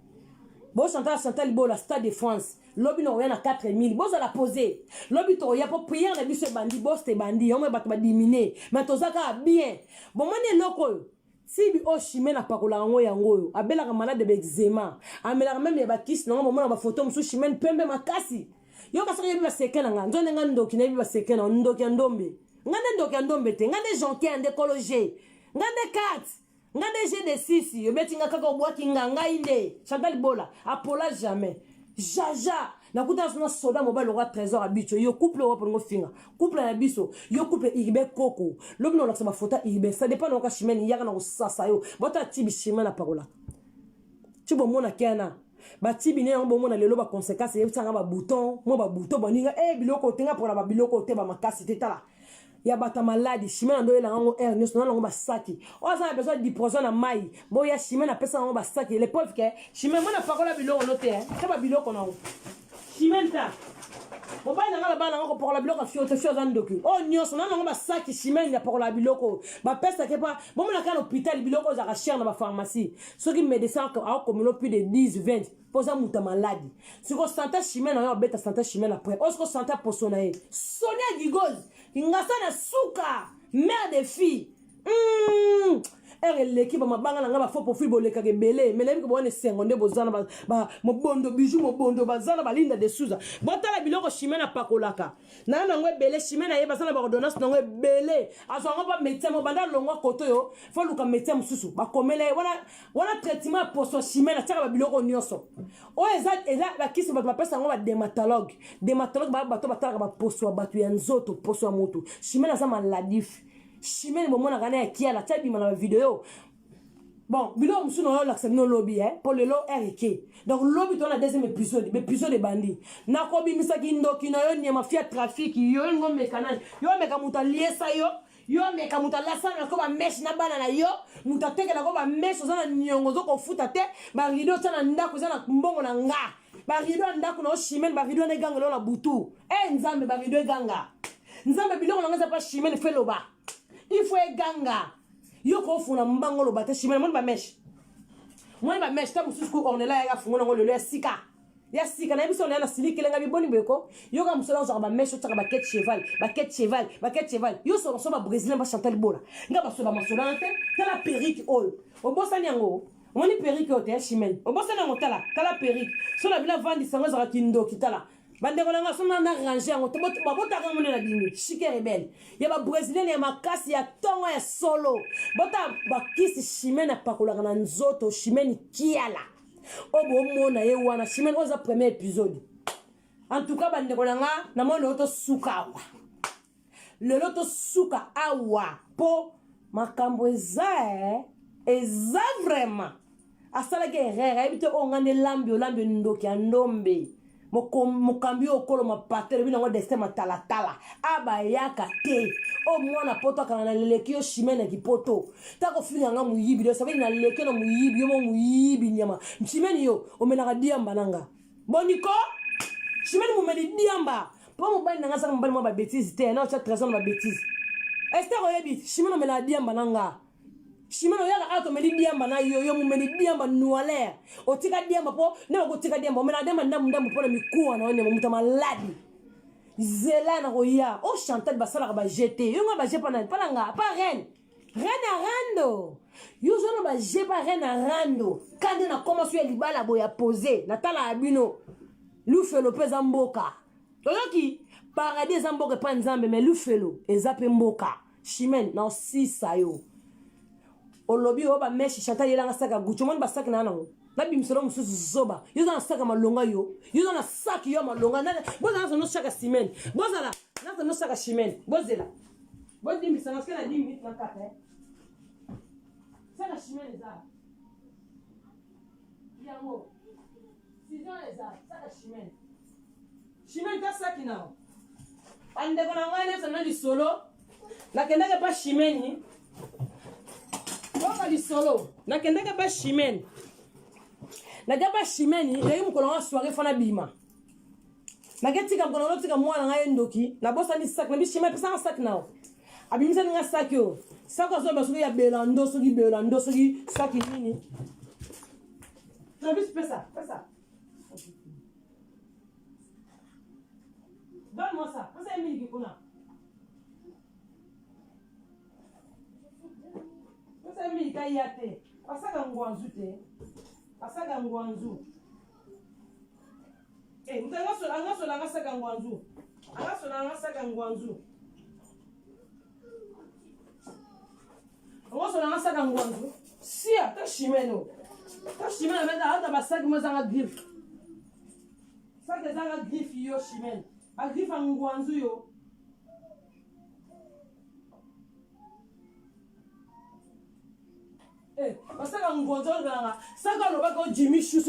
bo chantal bo la Stade de France lobi no na 4000 boza la poser lobi to ya po prière na biso bandi boste bandi yo me bato ba diminuer mais tozaka bien bon mane loko sibi o chimène apakola ngo yango abelaka malade de eczéma amelaka même ya bakisi na ngo mona ba photo musu chimène pembe makasi yo kasaka yebi ba sekena nga nzone nga ndoki na yebi ba sekena ndoki ndombe ngande ndoki ndombe te ngande jonke ande écologie ngande 4 ngande G6 yo betinga kaka obwaki nganga inde Chantal Bola apola jamais jaja na kuta sona soda mobile loka trésor abicho yo couple wa pongo finga couple na biso yo couple iribe koko lobino la saba fota iribe ça dépend na chimène yaka na sasa yo bota tibi chimène na parola tibo mona kiana ba tibi ne ngo mona lelo ba conséquences ye tsanga ba bouton boninga biloko tenga pour ba biloko te ba makasi tetala ya bata maladi chimène ndo elango ngo Ernest na ngo ba saki o za besoin de poison na mai bo ya chimène na pesa ngo ba saki les pauvres que chimène mona parola biloko no te te ba biloko na ngo chimène ta bo ba nga ba ngo pour la biloko fio te fio zandoki o nyos na ngo ba saki chimène ya pour la biloko ba pesa ke pa bo mona ka l'hôpital biloko za ka cher na ba pharmacie ceux qui médecin a comme plus de 10 20 posa muta maladi siko santé chimène na yo beta santé chimène après osko santé posonae Sonia Gigoz ngasa na suka mère de fille l'équipe ma banga nga ba fo profil boleka ke belé mais lebi ko bone sengonde bozana ba mo bondo bijou mo bondo bazana balinda de souza botala biloko chimena pakolaka na nango belé chimena ye bazana ba ordonnance nango belé azongo ba médecin mo banda longwa koto yo fo luka médecin mususu ba komele wana traitement poso chimena taka ba biloko nyonso o eza ba kisi ba pesa ngo ba dermatologue ba bato bataka ba poso ba ya nzoto poso ya moto chimena za maladif chimene bomona kana ya kia la tabi mana vidéo bon bilo musu no la no lobby pour le lo RK donc lobby ton la deuxième épisode de bandi na ko bi misaki ndoki na yo nyama fia trafic yo ngo mécanage yo meka muta liesa yo meka muta lasa na ko ba mesh na bana na yo muta teke na ko ba mesh za na nyongo zo ko futa te ba rido tana ndako za na mbongo na nga ba rido ndako na chimene ba rido na ganga lo na butu nzambe ba rido ganga nzambe biloko na nga pa chimene feloba il faut ganga yoko funa mbango lo bate chimene mon ba mesh ta mususu ko on la ya fungo ngolo le sika na biso na silike lenga biboni beko yoka musolo za ba mesh tsaka ba ket cheval yo so ba brésilien ba chanter bola nga ba so ba masolana te tala perrique oil o bosa nyango moni perrique o te chimene o bosa nango tala perrique so la bila vandi sango za kindo kitala bande ko nga so na ranger ngo to bota ka mona na dini chike rebelle ya ba brésilien ya makasi ya tongo ya solo bota ba kisi chimene pakola na nzoto chimene kiala obo mona ye wana chimene oza premier épisode en tout cas bande ko nga na mona oto suka wa le loto suka awa po makambo eza vraiment asala ke rere ebite ongane lambi ndoki ya ndombe mokambi okolo mapatere bina ngo destin matala aba yaka te o mwana poto kana na leleki yo chimene kipoto tako finga nga muyibi do sabi na leleki na muyibi yo muyibi nyama chimene yo omenaka diamba nanga boniko chimene mo meli diamba po mo bani nanga saka mbali mo ba bêtise te na o cha trésor ba bêtise este ko yebi chimene mela diamba nanga chimano yaka ato meli diamba na yo mu meli diamba nuale o tika diamba po ne ko tika diamba o mena demba ndambu po na mikuwa na one muta maladi zela na roya o chantal basala ba jeter yo nga ba jepa na palanga pa reine arando yo zo ba jepa reine arando kande na commence ya libala boya poser na tala abino lufelo peza mboka toyoki paradis mboka pa nzambe mais lufelo ezape mboka chimene na sisa yo olobi oba meshi chantal yelanga saka gucho mon basaki na nango na bimselo mususu zoba yo na saka malonga yo na saki yo malonga na bozala no saka ciment bozala na no saka ciment bozela bodi misanga skena 10 minutes na kata saka ciment za yango sizo za saka ciment ta saki nao ande kona ngane sana di solo la kendaka pa ciment Boka di solo na kendaka ba chimene na gaba chimene ya mu kolonga soirée fana bima na getika kolonga tika mwana nga endoki na bosa ni sac na bi chimene pesa sac nao abimisa nga sac yo sac zo ba soki ya belando soki sac nini na bis pesa donne-moi ça pesa mili kikuna Sami kayate asaka ngwanzu te asaka ngwanzu mutanga sola ngasaka ngwanzu ngasaka ngwanzu ngosola ngasaka ngwanzu sia ta chimeno benda ata basaki mozanga griffe saka zanga griffe yo chimeno a griffe ngwanzu yo Saka ngonzo nganga saka loba ko Jimmy Chou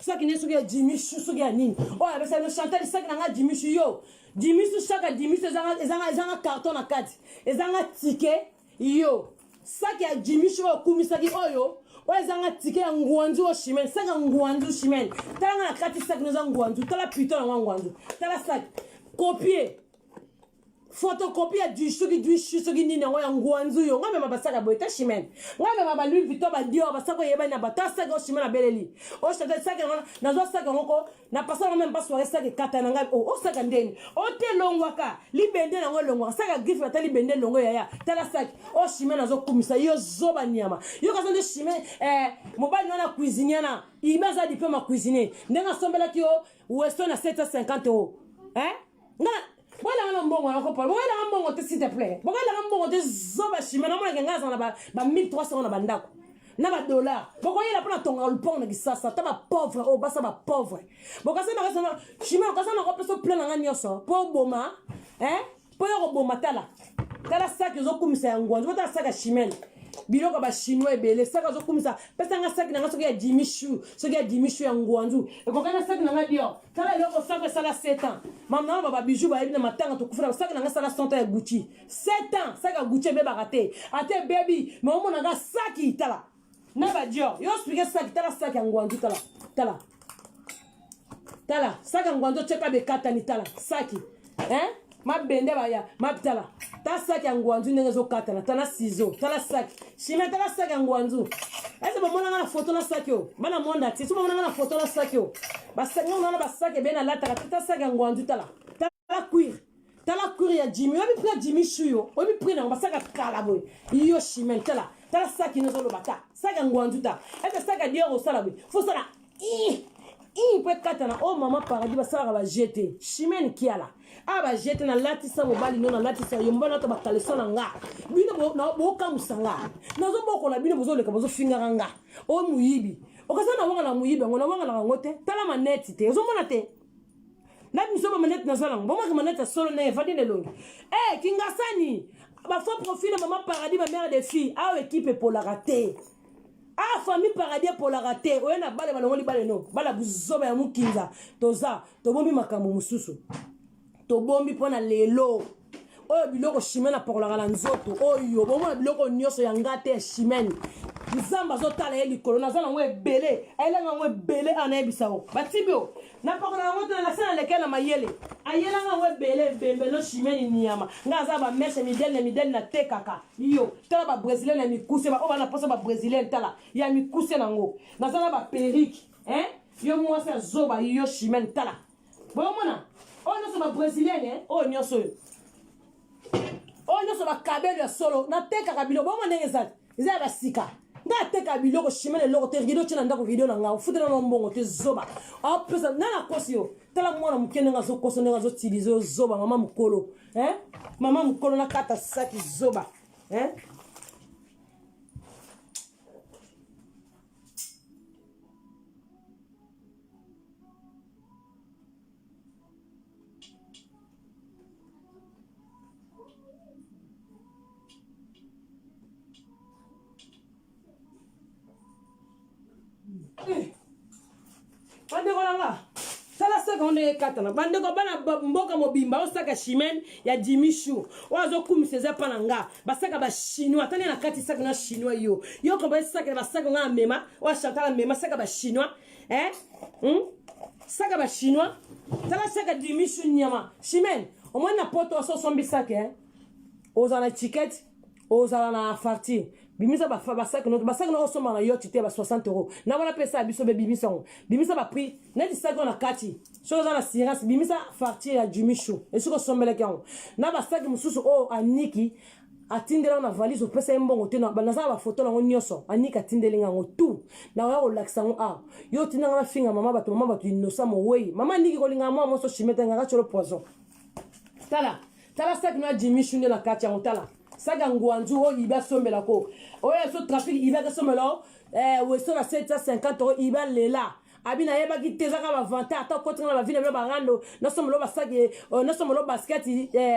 saka ne soki ya Jimmy Chou soki ya nini oya besa no chantal saka nanga Jimmy Chou yo Jimmy Chou saka Jimmy Chou ezanga carton na kati ezanga ticket yo saka ya Jimmy Chou okumi saki oyo ezanga ticket ya ngwanzu o chimene saka ngwanzu chimene tala na kati saka no ngwanzu tala putain na ngwanzu tala saka copier photocopie ya du soki nini yango ya ngwanzu yo nga mema basaka boye ta chimene nga mema ba Louis Vuitton ba Dior basaka yeba na bata saka o chimene beleli o chata saka ngona nazo saka ngoko na pasaka même pas soirée saka kata na nga o saka ndeni o te longwaka libende na ngo longwa saka grife ata libende longo ya tala saka o chimene nazo kumisa yo zoba nyama yo ka sonde chimene mobali na cuisinier na ibaza di pe ma cuisiner ndenga sombela ki o Weston na 750 €. Nga wala ngana mbongo na ko pa wala mbongo te s'il te plaît wala mbongo te zoba chimene na nga ngaza na ba 1300 na bandako na ba dollar boko yela pona tonga lupon na kisasa ta ba pauvre o basa ba pauvre boko sa na ka chimene ka sa na ko peso plein na nga nyoso po boma po yo boma tala saki zo kumisa ya ngwanzo ta saka chimene biloko ba chinois ebele saka zo kumisa pesa nga saki na nga soki ya dimishu ya ngwanzu ekokana saki na nga dio tala eloko saka sala 7 ans mamna ba bijou ba ebi na matanga to kufuna saki na nga sala 100 ans ya Gucci 7 ans saka Gucci be barate ate baby mais omo na nga saki tala na ba dio yo expliquer saki tala saki ya ngwanzu tala saka ngwanzu cheka be katani tala saki mabende baya mapitala ta saki ya ngwanzu ndenge ezokatana tala ciseau tala saki chimene tala saki ya ngwanzu ese bamonanga na foto na saki o bana monda ti so bamonanga na foto na saki o basaki ngona basaki ebe na lataka ta saki ya ngwanzu tala cuir ya Jimmy obi pri Jimmy shuyo obi pri na basaka kala boy iyo chimene tala saki no solo bata saki ya ngwanzu ta ese saki ya dio sala boy fo sala peut katana o mama paradis basaka ba jeter chimene kiala aba jete na latisa mobali no na latisa yo mbona to bakaleso na nga bino na boka musanga nazo boko na bino bozo leka bozo finga nga o muyibi okasa na wanga na muyibi ngona wanga na ngote tala maneti te ozo mona te na miso ba maneti na sala ngoma ka maneti solo na evadi ne longi kingasani ba faux profil mama paradis ma mère des filles a équipe pour la rater famille paradis pour la rater oyena bale balongoli bale no bala buzoba ya mukinza toza tobombi makambo mususu tobombi pona lelo oyo biloko chimene apakolaka na nzoto oyo bomona biloko nyonso ya ngate ya chimene nzambe azotala ye likolo naza nango ebele ayelanga yango ebele anayebisa o batibi o napakola yango tona nase na leke na mayele ayelanga yango ebele ebembelo chimene niama nga aza bameshe midele na tekaka yo tala babrésilien ya mikuse oyo bana mposa babrésilien tala ya mikuse nango naza na baperike yo mwasi azoba yo chimene tala boyomona oyo nyonso babrésilien oyo nyonso bakabelo ya solo natekaka biloko bomo ndenge ezali eza ya basika nga ateka biloko chimene eloko te rido tina ndako video na nga ofutela na mbongo te zoba apesa nana kosi yo tala mwana moke ndenge azokoso ndenge azotilize ozoba mama mokolo nakata saki zoba bandeko nanga sala saka onde katana bandeko bana mboka mobimba osaka chimene ya dimishu oazo kumisa eza pa na nga basaka ba chinois tani na kati saka na chinois yo ko basaka basaka nga mema o Chantal mema saka ba chinois saka ba chinois tala saka dimishu nyama chimene o mwana poto so sombi saka ozana étiquette ozala na farti bimisa ba basaka no osoma na yo tite ba 60 € na wala pesa biso be bimisa ba prix na di saka na kati so za na sirance bimisa farti ya Jumishu esiko sombele kango na ba saka mususu o aniki atindela na valise opesa mbongo te na banaza ba photo na nyoso aniki atindelinga ngo tu na wa relaxa ngo yo tinanga na finga mama batu inosa mo wei mama niki ko linga mo so chimeta ngaka cholo poison tala saka na Jumishu na kati ya tala saga ngwanzu o iba sombela ko oya so trafic iba ka sombela weso na 750 € iba lela abina yeba ki tezaka ba vanta ata ko tanga ba vile ba rando na sombelo ba sagi na sombelo basket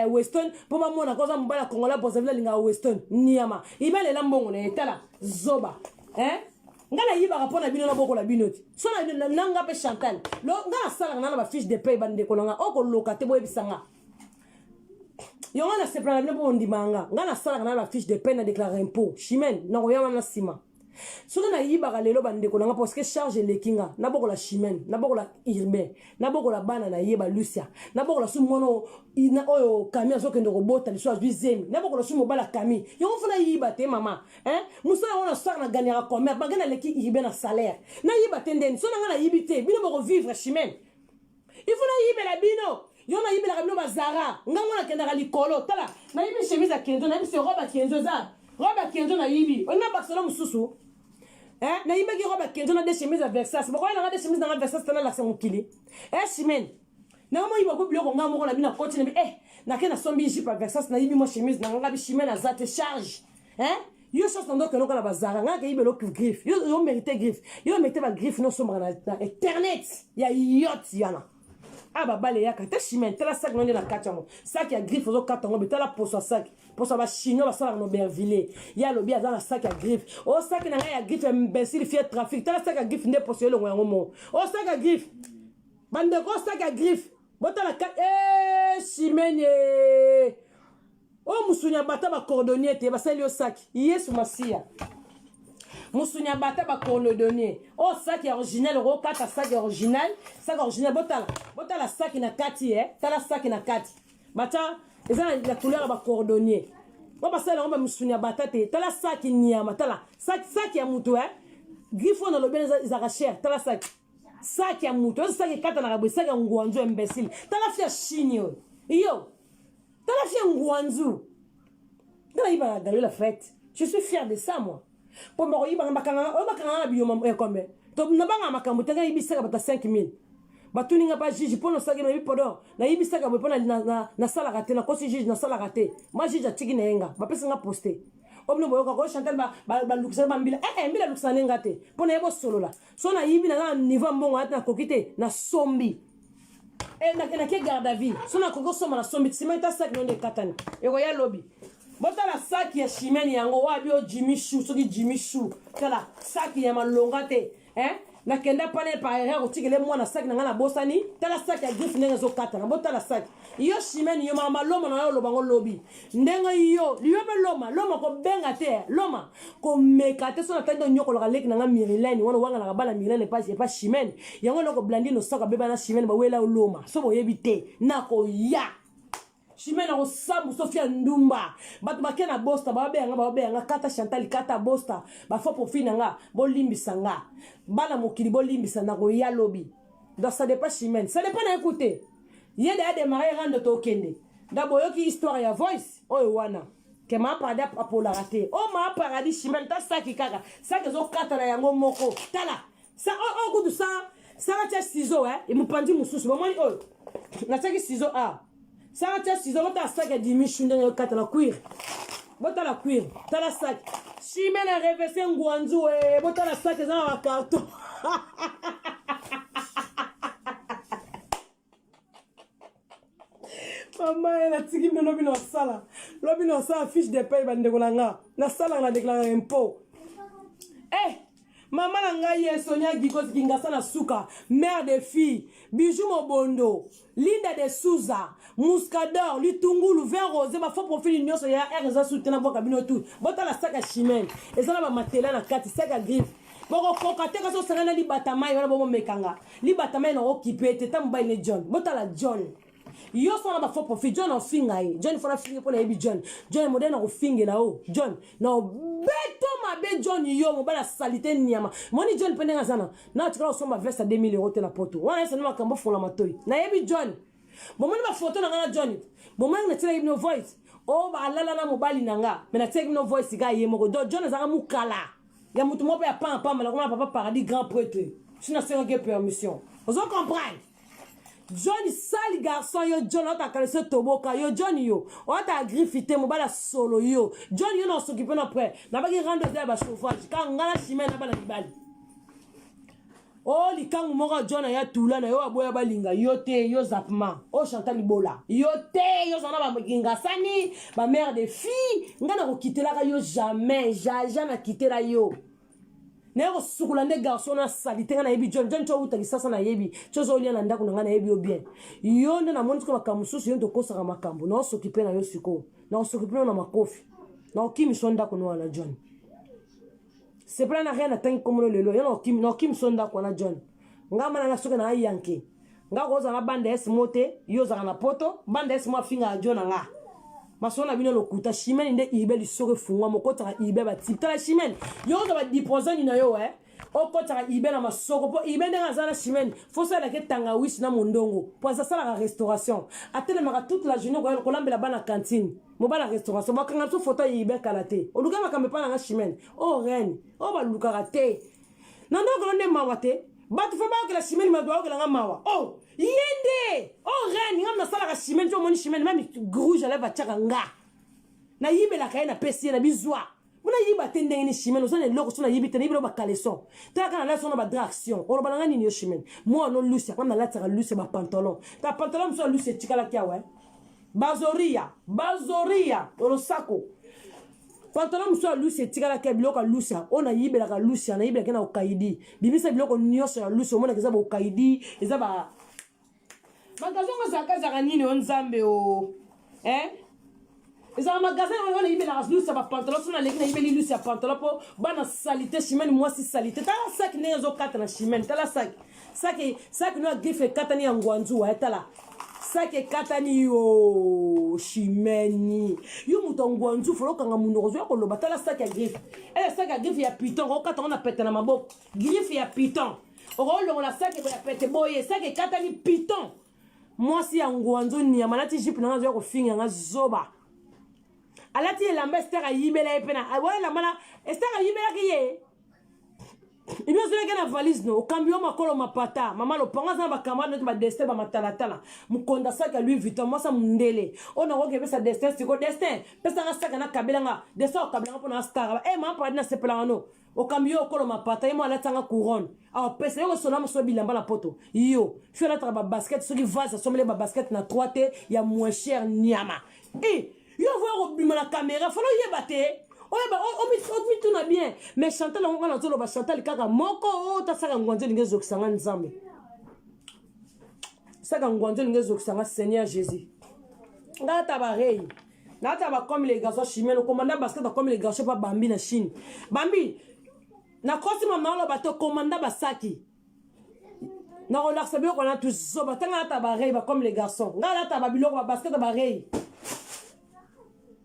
Weston po ba mona ko za mbala kongola bo zavila linga Weston niama iba lela mbongo na etala zoba ngala yiba ka pona bino na boko la binoti so na nanga pe Chantal lo ngala sala na ba fiche de paie bande ko nga o ko lokate bo ebisanga yo ngana sepla na bo ndimanga ngana sala na ba fiche de paie na déclarer impôt chimene na royama na sima soki nayibaka lelo bandeko nanga parce que charge elekinga nabokola chimene nabokola urbain nabokola bana nayeba lucia nabokola su mwana oyo kami azokende kobota liso azwi zemi nabokola su mobala kami yango fo nayiba te mama mosala yango nasaka na gagnaka commerce bange naleki urbain na salaire nayiba te ndeni so nanga nayibi te bino bokovivre chimene il faut nayibela bino yo nayibelaka bino bazara ngango nakendaka likolo tala nayibi chemise ya kenzo nayibi se robe ya kenzo eza robe ya kenzo nayibi ona barcelone mosusu nayibaki robe ya kenzo na de chemise ya Versace bakoya nanga de chemise nanga Versace tana lakisa mokili chimene nanga moyiba ko biloko nga moko na bino nakoti na bi nake nasombi jipe ya Versace nayibi mo chemise nanga bi chimene aza te charge yo chose na ndoke noka na bazara nga ke yibelo griffe yo mérite griffe yo mérite ba griffe no sombaka na internet ya yacht yana babale yaka te chimene tala sac nonde na kati yango sac ya griffe ozokata yango betala poso ya sac poso ya bachinois basalaka na Aubervilliers ya alobi aza na sac ya griffe sac na ngai ya griffe imbécile fie trafic tala sac ya griffe nde poso elongo yango mo sac ya griffe bandeko sac ya griffe botala chimene musunya bata bacordonnier te basali yo sac yesu masiya musunya bata bacordonnier sac ya original okata sac ya original botala sac na kati tala sac na kati bata eza la couleur ya bacordonnier basali yango musunya bata te tala sac nyama tala sac ya mutu griffe na lobene ezaka cher tala sac ya mutu sac ekata na kabwe sac ya ngwanzu imbécile tala fia chini yo tala fia ngwanzu tala yiba galo la fête je suis fier de ça moi pour me yiba makanga na biyo combien to na banga makambo tanga yibisaka bata 5000 batuninga ba juge pour no saki na bipodo na yibisaka bo pona na sala raté na kosi juge na sala raté ma juge atiki na yenga ba pesa nga poster obno boyoka ko chantal ba lukisa ba mbila mbila lukisa nenga te pona yebo solo la so na yibi na niveau mbongo ata na kokite na sombi na ke garde à vie so na koko soma na sombi tsima ta sac non de katani eko ya lobby botala sac ya chimene yango wabi o Jimmy Choo soki Jimmy Choo kala sac ya malonga te na kenda panel par erreur otikele mwana sac na ngana bosani tala sac ya griffe ndenga zo kata na botala sac yo chimene yo mama loma na yo lobango lobi ndenga yo liyobe loma ko benga te loma ko meka te so na tando nyoko loka leki na nga Mirilene wana wanga na bala Mirilene pas chimene yango loko blandi no saka beba na chimene ba wela loma so boyebi te nako ya chimene na kosambu Sofia Ndumba batu bakena na bosta babenga kata Chantal kata bosta ba fo profit nga bolimbisa nga bala mokili bolimbisa na ko ya lobi donc ça dépend chimene ça dépend na écouter yede a démarré rando to kende d'abord yoki histoire ya voice wana ke ma parada apola raté ma paradis chimene ta saki kaka saki zo kata na yango moko tala ça kudu ça tia ciseau et mupandi mususu ba moni na saki ciseau ça tia ciseau bota sac ya Jimmy Choo ndenge kata na cuir bota la cuir tala sac chimene reverser ngwanzu bota la sac za na carton mama elle a tiki me lobi no sala fiche de paye bandeko nanga na sala na déclarer impôt maman na ngai Sonia Gikos Kingasa na suka mère de fille Bijou Mobondo Linda de Souza Muscador Litungulu vin rosé ba fo profil nyonso ya RZ soutena boka bino tout botala saka chimene ezala ba matela na kati saka griffe boko kokate kaso sanga li batamai wana bomo mekanga li batamai na occupé te tambai ne John botala John yo sona ba fo profil John ofinga John fona finga pona yebi John modèle na ofinga na John na beto mabe John yo mobala salité nyama moni John pendenga sana na tukala osomba veste à 2000 € te na poto wana esa nima kambo fola matoi na yebi John bomoni ba photo na ngana John bomani na tela yebi no voice ba lala na mobali nanga me na tela yebi no voice ga yemo do John zanga mukala ya mutu mope ya pampa mala koma papa paradis grand prêtre sina senga permission vous comprendre John sali garçon yo John ota kalese toboka yo John yo ota griffité mobala solo yo John yo na s'occuper na près na baki rendre de ba chauffage ka ngala chimene na bala libali likangu moko John ya tula na yo aboya balinga yo te yo zapma Chantal Libola yo te yo zana ba kinga sani ba mère de fille ngana ko kitela ka yo jamais na kitela yo Nero sukula nde garçon na salité na yebi John cho uta kisasa na yebi chozo lia na ndako na yebi o bien yo nde na moni ko makamususu yo ndokosa ka makambo na s'occuper na yo siko na s'occuper na makofi na okimi sonda ko na John c'est pas na rien attendre comme le lelo no kim sonda kwa na John ngama na soka na yanke nga ko za na bande es mote yo za na poto bande es mo finga John nga masona bino lokuta chimene nde ibe li soke fungwa mokota ibe ba tipta chimene yo za ba diposani na yo okota ibe na masoko po ibe nde ngazana chimene faut ça la ke tangawisi na mondongo pour ça la restauration atele maka toute la journée ko lambela bana cantine mo bana restauration bakanga so photo ibe kalate oluka makambe pa na chimene o reine o ba luka rate nando ko nde mawate batu fa ba ko la chimene ma doa ko la mawa oh yende oh reine ngam na sala ka chimene to moni chimene même grouge ala ba tchaka nga na yibe la kaina pesi na bizwa muna yiba tende ni chimene so ne loko so na yibi tene yibe ba caleçon ta kana la so na ba draction on ba ngani ni chimene moi no lucia comme na la tara lucia ba pantalon ta pantalon so lucia tikala kia ouais bazoria on sako pantalon so lucia tikala kia biloko lucia on a yibe la ka lucia na yibe la kana okaidi bimisa biloko nyosho ya lucia mona keza ba okaidi eza ba magazon za nini on zambe o eza magazin on yibe la lucia ba pantalon so na lekina yibe li lucia pantalon po bana salité chimene moi si salité tala sac ne zo kata na chimene tala sac no grife kata ni ngwanzu wa tala sac kata ni yo chimene yo mutongo nzu folo kanga munoko zo ko loba tala sac ya grife sac ya grife ya piton ko kata on a pete na maboko grife ya piton o lo la sac ya pete boye sac kata ni piton moi si ngwanzu ni ya malati jipe na zo ko finga nga zoba alati elamba estera yibela epena wala la mala estera yibela kiye ibyo zile na valise no okambio makolo mapata mama lo panga za ba camarade ba destin ba matala mukonda saka Louis Vuitton moi sa mundele ona ko kebe sa destin siko destin pesa nga saka na kabela nga destin o kabela po na star ma pa na sepela no okambio okolo mapata imo alata nga couronne pesa yo sona mo so bilamba na poto yo fio na traba basket so ki vase so mele ba basket na 3T ya moins cher nyama yo voir au bima la caméra faut y battre on tout na bien mais Chantal on a tolo ba Chantal kaka moko ta saka ngwanzo lingezo kusanga nzambe saka ngwanzo lingezo kusanga Seigneur Jésus ngata ba rei ngata ba comme les garçons chimene commandant basket comme les garçons pas bambi na Chine bambi na kosi mama lo bato commandant basaki na relax bien qu'on a tous so batanga ta ba rei ba comme les garçons ngata ba biloko ba basket ba rei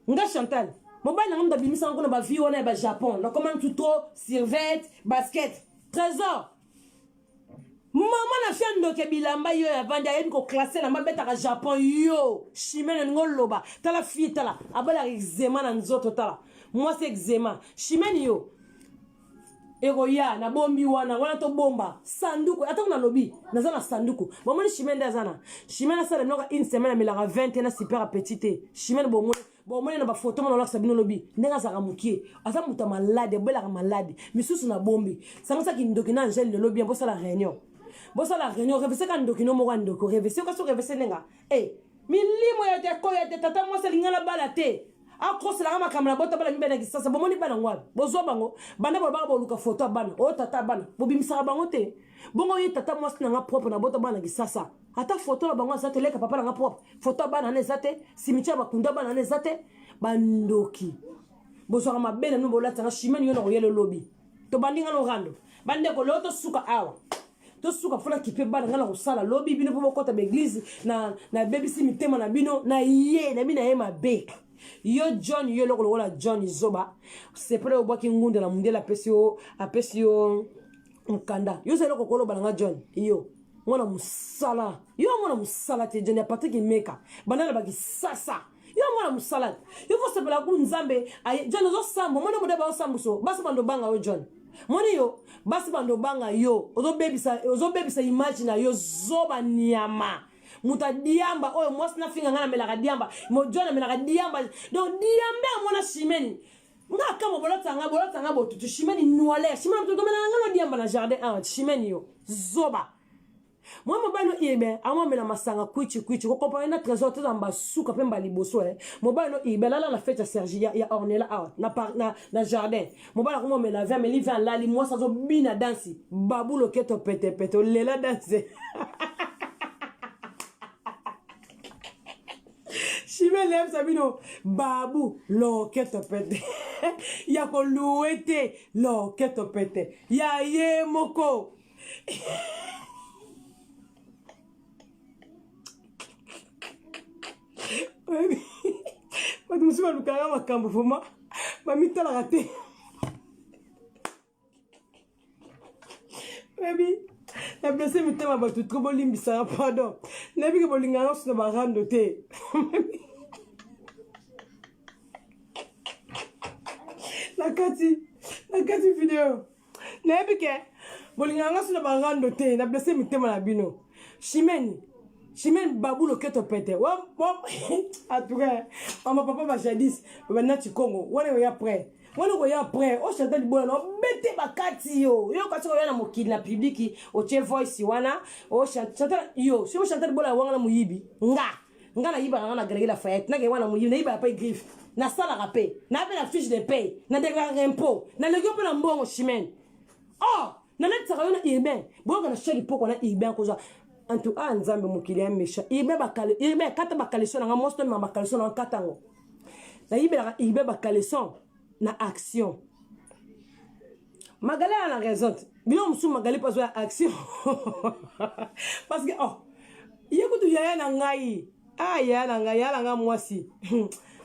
nga Chantal mobile ngam da bimisa ngona ba vie wana ba Japon na commande tout trop serviette basket trésor mama na fiando ke bilamba yo ya vanda yen ko classer na mabeta ka Japon yo chimene ngoloba tala fille tala abala eczema na nzoto tala moi c'est eczema chimene yo egoya na bombi wana to bomba sanduku atako na lobi nazana sanduku bomoni chimene azana chimene sala noka une semaine milaka 20 na super petite chimene bomoni na ba photo mona laksa bino lobi ndenga saka mukie asa muta malade bela ka malade misusu na bombi sangisa ki ndokina angel le lobi bo sala réunion revese ka ndokino mo ndoko revese ka so revese nenga milimo ya te ko ya te tata mo selinga la balate akose la kama kamera bota bala mibena kisasa bomoni bana ngwa bozo bango banda bo ba luka photo bana o tata bana bobimisa bango te bongo ye tata mo sina nga propre na bota bana kisasa ata photo la bango za teleka papa nga propre photo bana na ezate cimetière bakunda bana na ezate bandoki bozo kama bena no bolata nga chimene yo na ko yele lobby to bandinga no rando bande ko loto suka awa to suka fona kipe bana nga na ko sala lobby bino po kota be église na baby si mitema na bino na ye na bina ye mabe yo John yo loko wala John Zoba c'est prêt au bois qui ngunde la mundela apesio nkanda yo zelo kokolo balanga John yo mwana musala te John ya Patrick Meka banana baki sasa yo mwana musala yo faut se bela ku nzambe John zo sambo mwana modeba o sambuso basi bando banga yo John moni yo basi bando banga yo ozo bebisa image na yo zoba nyama muta diamba oyo mwasi na finga ngana melaka diamba mo John melaka diamba donc diamba mwana chimene nga kama bolota nga botutu chimene noile chimene to mela ngana diamba na jardin chimene yo zoba moi mobano ibe amo mela masanga kwichi ko compare na trésor te zamba suka pemba liboso mobano ibe la fête Sergi ya Ornella na jardin mobano ko mela via meli via la li moi ça zo bina dansi babu loketo pete lela danse Chimène lève Sabino. Babou, l'orchestre pète. Yako louete, l'orchestre pète. Yaye moko. Je me suis dit que Mami t'a raté. Baby, la blessée me t'a battu trop bon limbisa, pardon. N'a vu que Bolingano se va rendre thé. La Cathy vidéo. N'a vu que Bolingano se va rendre thé. La blessée me t'a malabino. Chimène babou le keto pète. En tout cas, ma papa va jadis. Maintenant tu Congo. On est après. Oh chantal bola no bete bakati yo. Yo kasi ko yana mokili na public o che voice wana. Oh chantal yo. Si mo chantal bola wanga na muyibi. Nga na yiba na grégé la fayette. Na ke wana muyibi na yiba pa griffe. Na sala rapé. Na pe la fiche de paye. Na déclarer impôt. Na legio pe na mbongo Chimène. Oh, na net sara yo na urbain. Bo na cheli poko na urbain ko en tout cas, nzambe mokili ya méchant. Ibe kata bakaleson nga mosto ma bakaleson en katango. Na ibe bakaleson na action. Magali a la raison. Bilo msu Magali pas à action. Parce que oh, yekutu yaya na ngai. Ah yaya na ngai, yaya nga mwasi.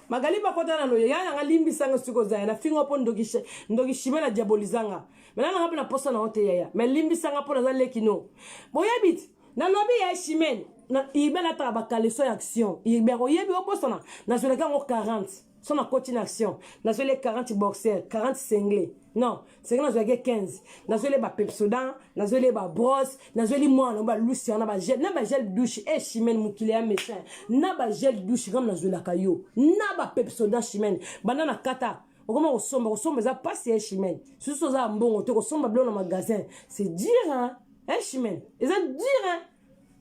Magali ba kota na no yaya nga limbisa nga suko za na fingo po ndogi Chimène diabolizanga. Maintenant na ngapena posa na hote yaya. Mais limbisa nga po na za lekino. Boyabit na lobby ya Chimène na ibe na ta bakaleson action. Ibe oyebi opostana na zole kango 40. Son a continué action. Dans les 40 boxers, 40 cinglés. Non, c'est que nous avons 15. Dans les Pepsodent, dans les brosse, dans les mois, nous avons Lucien, nous avons gel douche et Chimène Moukilé méchant. Nous avons gel douche comme dans la caillou. Nous avons Pepsodent Chimène. Banana kata. Comment on sombre, ça passe Chimène. Si vous avez un bon, on sombre blanc dans le magasin. C'est dur, hein, Chimène. C'est dur, hein.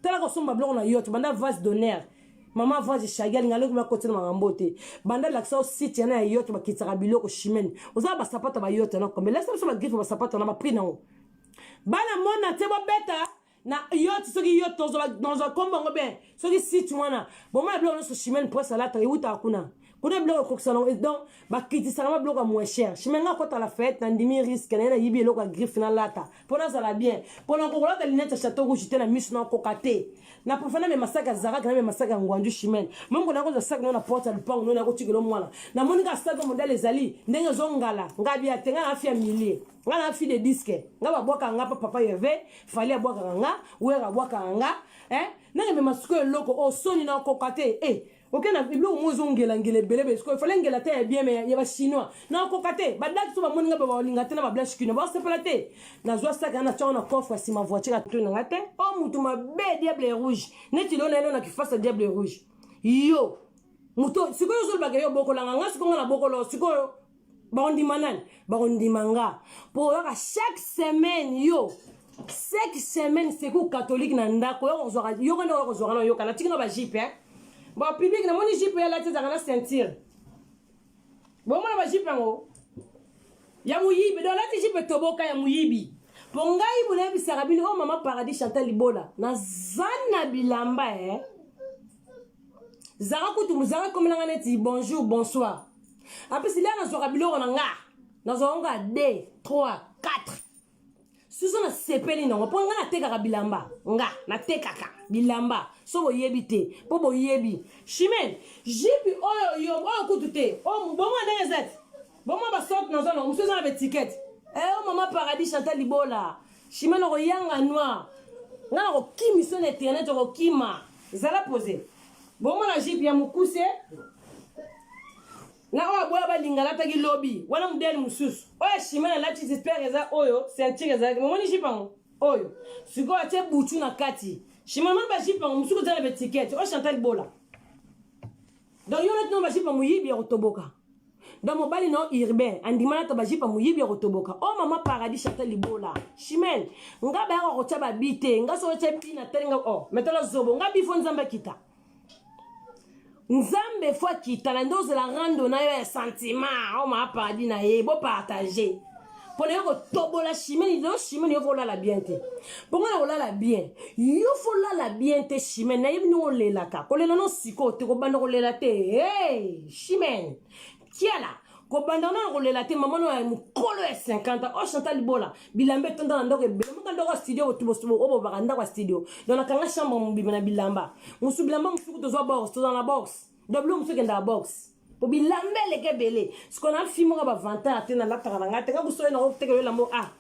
T'as la sombre blanc dans la yacht, banana vase d'honneur. Maman va de chagal ngalo ko makoti na mambote banda la so site yana yoto bakitara biloko Chimène oza ba sapata ba yoto na kombe laisse so ba griffe ba sapata na ba prix na bana mona te bo beta na yoto soki yoto dans un combo ngobe soki site wana bon ma bloko so Chimène pour ça la ta yuta akuna kuna bloko ko salon donc ba kitisa na bloko moins cher Chimène nga kota la fête na ndimi risque na yibi eloko griffe na lata pour ça la bien pour na ko la lunette château rouge te na misu na kokate na profana me masaka zara kana me masaka ngwandu Chimène même qu'on a cause sac na porte le pang na ko tikelo mwana na monika sac modèle ezali ndenge zongala ngabi atenga na afia millier nga na afia de disque nga ba boka nga papa yeve fallait boka nga wera boka nga na me masuko loko o soni na kokate ok na biblo muzongela ngele belebe il fallait ngela te bien mais ya ba chinois na kokate ba dak so ba moninga ba linga te na ba blanche kino ba sepelate na zo sac na tona coffre si ma voiture to na ngate o mutu ma be diable rouge neti lo na elo na kifasa diable rouge yo muto siko yo zo ba yo boko la nga siko na boko lo siko ba ondi manan ba ondi manga pour chaque semaine yo chaque semaine c'est ko catholique na ndako yo zo yo kana yo kana tikino ba jipe bon public na moni jipe ya la tete kana sentir bon mona ba jipe ngo ya muyibi do la jipe toboka ya muyibi pongai bule bisaka bino o mama paradis Chantal Libola na zana bilamba zara kutu muzara komela neti bonjour bonsoir après c'est là na zora biloko na nga na zonga 2 3 4 suso na sepeli na po nga na tekaka bilamba nga na tekaka bilamba so boyebi te po boyebi Chimène jipi oyo yo o kutute o bongo na ezet bongo ba sort na zona muso na betiquette o mama paradis Chantal Libola Chimène ro yanga noir nga ro kimi so na internet ro kima zala poser bongo na jipi ya mukuse na o aboya ba lingala taki lobby wana mudeli mususu oya Chimène la ti espère eza oyo sentir eza momoni jipango oyo siko ate butu na kati Chimène ba jipango musuku zala betiquette o Chantal Libola donc yo net no ba jipango muyibi ya rotoboka dans mon bali non urbain andimana to ba jipa muyibi ya rotoboka o mama paradis Chantal Libola Chimène nga ba ko tsa ba bite nga so tsa pina telinga o metala zobo nga bifo nzamba kita nzambe fois kita na ndoze la rando na yo ya sentiment o ma paradis na ye bo partager Pour ne pas tobola chimène, il chimène, il faut la bien. Pour moi, la bien. Il faut la bien, chimène. Naïm nous on la ka. Pour les non siko, te ko bando la te. Hey, chimène. Tiens là. Ko bando non la te, maman no ay mu kolo 50. Oh Chantal Bola. Bilambe tonda na ndoko bele. Mu ndoko studio o tubo obo bakanda kwa studio. Dans la kanga chambre mu bibana bilamba. Mu su bilamba mu fuku to zo box, to dans la box. Double mu fuku dans la box. Pour bilambe les kebele. Ce qu'on a filmé on va vanter à tenir la taranga. Te ka buso na o te la mo ah.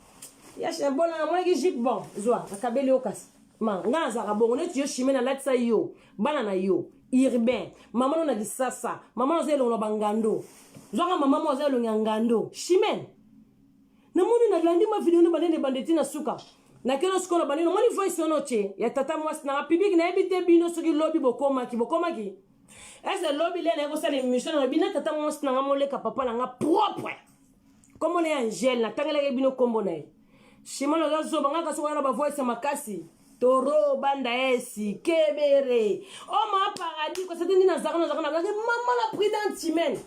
Ya bola na mo ki jip bon. Zoa, akabele o kas. Man, nga zara bon, on est yo chimé na latsa yo. Bana na yo. Urbain. Maman na di sasa. Maman zelo no bangando. Zoa maman mo zelo ngangando. Chimène. Na moni na landi ma vidéo no banene bandeti na suka. Na keno skola banene moni voice no che. Ya tata mwasi na public na ebite bino soki lobby bokoma ki. Est-ce lobby là na ko sala émission na bina tata mwasi na ngamole ka papa na nga propre. Comme on est Angèle na tangela ke bino kombo na. Shimano za zo banga ka so na ba voice makasi. Toro banda esi kebere. Oh ma paradis ko c'était ni na zakana maman la prudente chimène.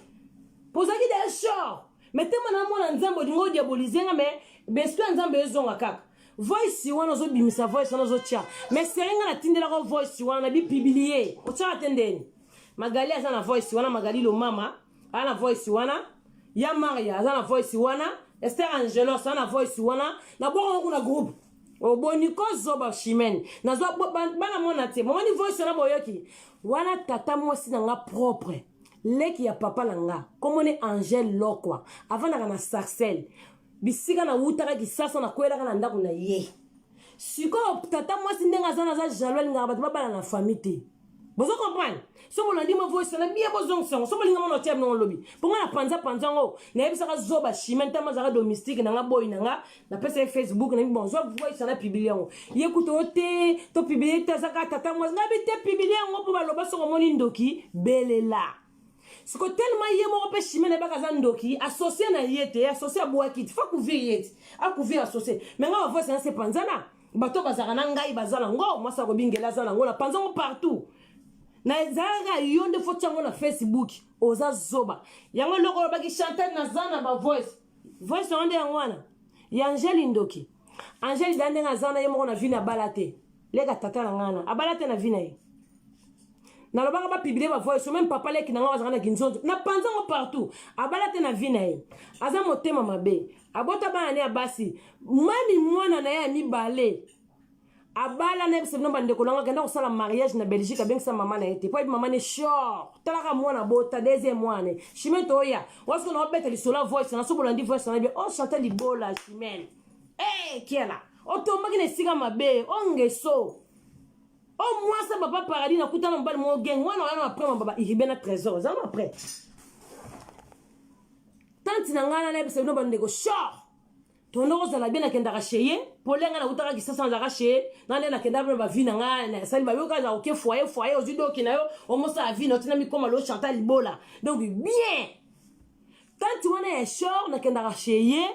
Posaki des short. Mettez-moi na mona nzambo dingo diaboliser nga mais besto nzambo ezonga kaka. Voice wana zo bimisa voice wana zo tia. Mais seringa na tindela ko voice wana na bi publier. O tia atendeni. Magali azana voice wana Magali lo mama, ana voice wana. Ya Maria azana voice wana. Esther Angelos ana voice wana. Na bongo kuna groupe. Oboniko zoba chimène. Na zo bana mona te. Mama ni voice wana boyoki. Wana tata mwasi na nga propre. Leki ya papa na nga. Comme on est Angèle lokwa. Avant na Sarcelle. Bisika na utaka kisasa na kwela kana ndako na ye. Siko tata mwasi ndenga zana za jaloux nga batu baba na famille te. Vous comprenez? Si vous l'avez dit, vous avez bien besoin de ça. Si vous avez dit, vous avez lobby. Pour moi, la panza, vous avez ça zoba chimène, vous avez domestique, vous avez boy, vous avez Facebook, vous avez bon, vous avez publié. Il écoute, vous avez publié, vous avez publié, vous avez publié, vous avez ndoki, belle là. Ce que tellement il y a mon père chimène ba kazandoki associé na yete associé à boakit faut couvrir yete à couvrir associé mais on va voir c'est panzana bato bazara na ngai bazala ngo moi ça robingela zala ngo la panzango partout. Na zaga yonde fotango na Facebook oza zoba yango loko baki chanter na zana ba voice onde yangwana ya Angèle Ndoki Angèle dande na zana yemo na vina balate lega tata na ngana abalate na vina yi na lobaka ba publier ba voice même papa leki na ngwa zana kinzonzo na panzango partout abalate na vina yi aza motema mabe abota bana ne abasi mani mwana na ya mi bale abala na bise nomba ndeko langa kenda ko sala mariage na Belgique avec sa maman na été. Puis maman ne short. Talaka mwana bota deuxième mois. Chimento ya. Wasko na beta li sola voice na so bolandi voice na bien. Oh Chantal Libola chimene. Eh kiela. O tomba ki ne siga mabe. O ngeso. O moi ça papa paradis na kutana mbali mo gang. Wana après mon baba iribena trésor. Zama après. Tanti na ngana na bise nomba ndeko short. Tondo za la bien akenda racheye polenga na utaka kisasa za racheye nane na kenda ba vina nga na sali ba yoka za oke foyer ozido kinayo omosa avina tina mi koma lo Chantal Libola donc bien tanti wana ya short na kenda racheye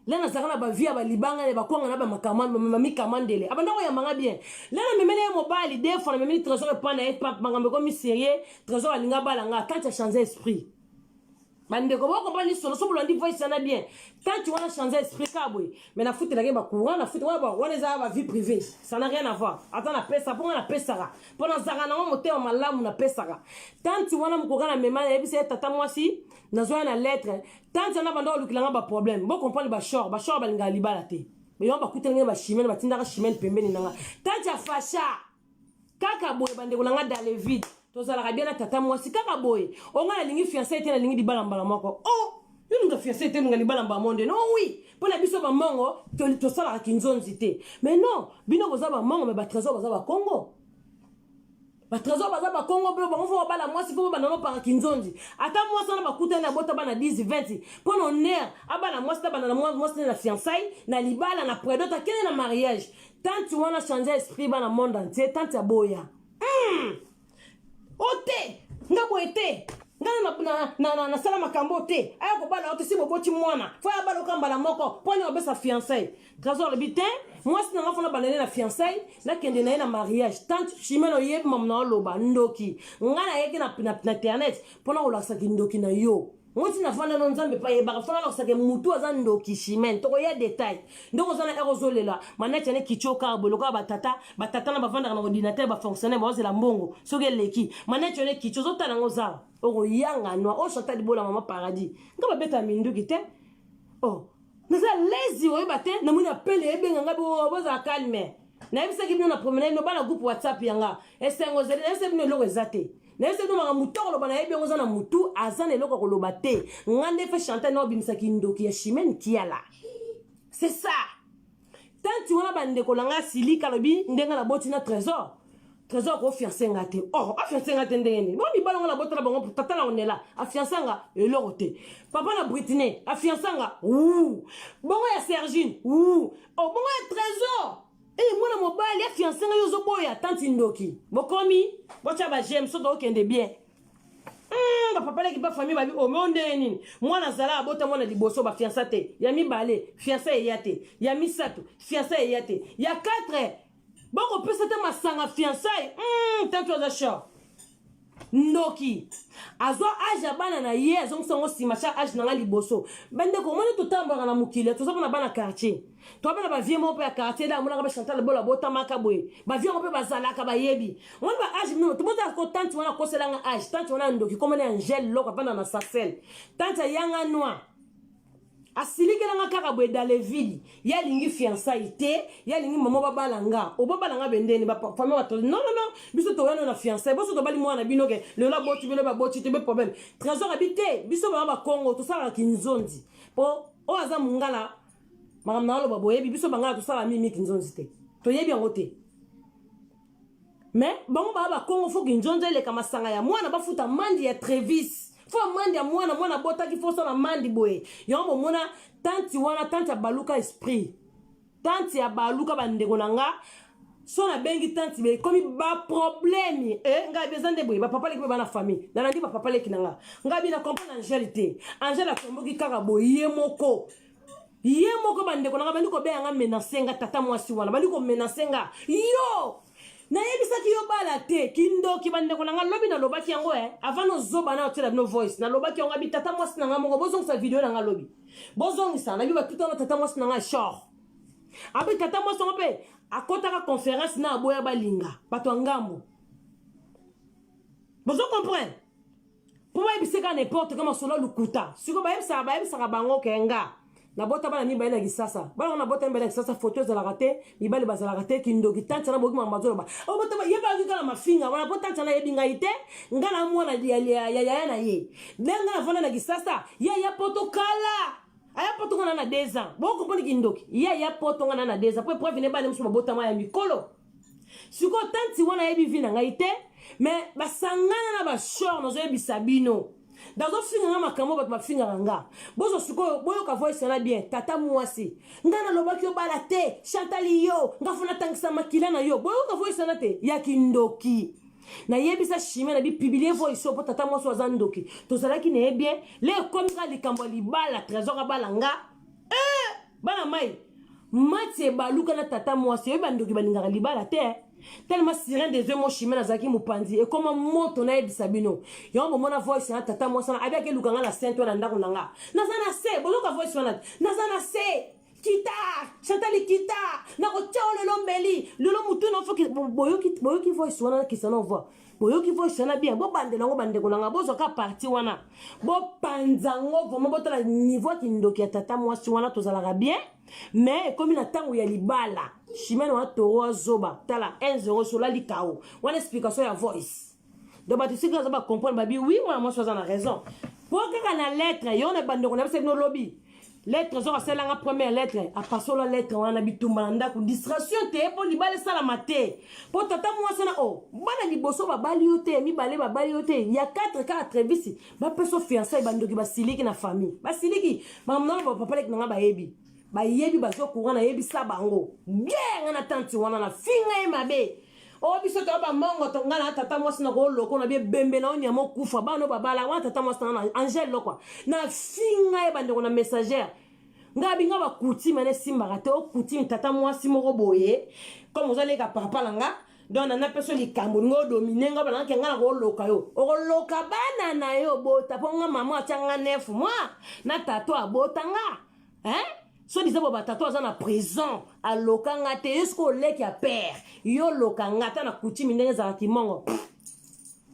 lena zakana ba via ba libanga ne ba kwanga na ba makamande mami kamandele abanda ko ya manga bien lena memele mobile defo na memele trésor pa na pap mangambe ko mi sérieux trésor alinga balanga tanti a changer esprit. Bande ko boko bani solo so bolandi voice na bien tant tu wanna changer esprit kabwe mais na fuite la game ba courant na fuite wa ba wana za ba vie privée ça n'a rien à voir attends na pesa pour na pesa pour na zaka na mote o malamu na pesa tant tu wanna mkoka na mema na ebise tata mwasi na zo na lettre tant na bando lukilanga ba problème bo comprendre ba short ba linga libala te mais yo ba kutenga ba chimene ba tindaka chimene pembeni nanga tant ya fasha kaka boye bande ko langa dans le vide. Tozala bien tata mwasi kaka boye onga na lingi fiancé te na lingi di balambala moko oh yo nga fiancé te nga li balamba monde non oui pona biso ba mongo to sala kinzonzi te mais non bino boza ba mongo mais ba trésor boza ba Congo ba trésor boza ba Congo be ba fo bala mwasi fo ba nano para kinzonzi ata mwasi na ba kutana bota bana 10 20 pona honneur abana mwasi ta bana na mwasi na fiançailles na libala na predota kene na mariage tant tu wanna changer esprit bana monde entier tant ya boya ote ngabo ete ngana na sala makambo te aya ko bala ote si boboti mwana fo ya bala kamba la moko poni obesa fiançailles trésor le bitin moi si nga fona banene na fiançailles na kende na mariage tant chimeno yeb mam na loba ndoki ngana yeke na internet pona olaksa kindoki na yo Moi si na fanda non nzambe pa yeba fanda la sake mutu azando kishimen to ya détail ndoko zana erozolela manete ne kichoka boloka batata na bavanda na ordinateur ba fonctionner ba la mbongo soke leki manete ne kicho zotala ngoza oko yanga noa o chata libola mama paradis ngaba beta minduki te oh nasa lazy oyeba te na muna pele ebenga ngabo boza calme na ebisa ki bino na promener no bana groupe WhatsApp yanga esengo zeli ese bino loko ezate na ese bino maka mutoko loba na ebengo za na mutu azana eloko koloba te ngande fe chanter na obimisa ki ndoki ya chimene kiala c'est ça tanti wana bande kolanga silika lobi ndenga na boti na trésor ko fiancé ngate oh a fiancé ngate ndenge bo mi balonga na boti na bango tata na onela a fiancé nga eloko te papa na Britney a fiancé nga bongo ya Sergine oh bongo ya trésor et moi na mobile ya fiancé nga yozo boya tanti ndoki bokomi bocha ba j'aime so do kende bien papa leki ba famille babi o monde nini mwana zala abota mwana liboso ba fiancé te ya mi balé fiancé yate ya mi sato fiancé yate ya 4 boko pesa te masanga fiancé tanto za show ndoki azwa age bana na ye azongisa sima cha age na liboso bande ko mona to tambaka na mukile to na bana quartier to bana ba vie mo pe ya quartier da mona ba chantal bola bota makabwe ba vie mo pe bazalaka ba yebi mona ba age no to bota ko tante wana ko selanga age tante wana ndoki comme les angel loko bana na sacelle tante yanga noa asilike nga kaka bwe dans les villes ya lingi fiançailles ya lingi maman babalanga o babalanga bendeni ba famille wato non biso to yana na fiançailles biso to bali mwana bino ke le la boti bino ba boti te be problème trésor habité biso ba Congo to sala kinzondi po o aza mungala makamna lo baboye biso bangala to sala mimi kinzondi te to yebi ngote mais bango ba Congo fo kinzondi le kama sanga ya mwana bafuta mandi ya Trevis faut mandi ya mwana bota ki faut na mandi boye yombo mona tanti wana tanti ya baluka esprit tanti ya baluka bandeko nanga so na bengi tanti be komi ba problème nga bezande boye ba papa leki ba na famille na nandi ba papa leki nanga nga bi na comprendre Angèle a tomboki kaka boye moko bandeko nanga bandi ko be nga menacenga tata mwasi wana bandi ko menacenga yo na yebisa ki yo bala te kindoki bande ko nanga lobi na lobaki yango avant no zoba na otela no voice na lobaki yango bi tata mwasi nanga moko bozong sa video nanga lobi bozong sa na bi ba tout na tata mwasi nanga short abi tata mwasi ngope akota ka conférence na aboya balinga bato ngambo bozo comprendre pour ba yebisa ka n'importe comment solo lukuta siko ba yebisa bango kenga na bota bana ni baina gisasa bana na bota mbele gisasa photos za la raté ni bale bazala raté kindoki tantana boki mamazolo ba o bota ba yeba ngala mafinga wana bota tantana yebi ngaite ngala mwana ya na ye denga na fona na gisasa ya poto kala aya poto ngana na 2 ans boko poni kindoki ya poto ngana na 2 ans pour preuve ne bana musu bota ma ya mikolo siko tanti wana yebi vina ngaite mais basangana na ba short no zo yebi sabino dazo finga makambo bato bafinga nga bozo siko boyo ka voice na bien tata mwasi ngana lobaki yo bala te Chantal yo ngafuna tangisa makila na yo boyo ka voice na te ya kindoki na yebisa shime na bi publier voice po tata mwasi wazandoki to zalaki ne bien le komika likambo libala trésor ka balanga bana mai mati baluka na tata mwasi yo bandoki balingaka libala te tellement sirène des mots chimena zaki mupandi et comment moto na ebisabino yombo mona voice na tata mwasa na abia ke lukanga la sainte wana ndako nanga nazana se boloka voice wana nazana se kita Chantal kita na ko tchao le lombeli lolo mutu na foki boyoki voice wana kisana voix boyoki voice wana bien bo bande nango bande konanga bozo ka parti wana bo panzango vraiment botala niveau kindoki ya tata mwasi wana tozalaka bien mais comme na tango ya libala chimene wa toro zoba tala 1-0 sur la likao wana explication ya voice donc ba tu ka ba comprendre ba bi oui moi moi na raison pour que na lettre yo na bande konanga c'est no lobby lettre zo asala nga première lettre a passo la lettre wana bitumba ndako distraction te po libale sala mate po tata mwasi na bana liboso babali yote mibale babali yote ya 4 visi ba peso fiancé bandoki basiliki na famille basiliki mamna ba papa lek nga bayebi bazo courant na yebi sa bango bien na tante wana na finga e mabe biso to ba mongo to ngana tata mwasi na ko loko na bembe na onya mo kufa bano babala wa tata mwasi na Angèle lokwa na finga e bande ko na messagère ngabi nga ba kuti mene simba kate o kuti tata mwasi moko boye comme vous allez ka papa langa donc na peso likambo ngo dominer nga bana kenga na ko loka yo o loka bana na yo bota ponga mama achanga 9 mois na tato abota nga so disabo ba tato aza na prison a loka nga te esko leki a père yo loka nga ta na kutimi ndenge za kimongo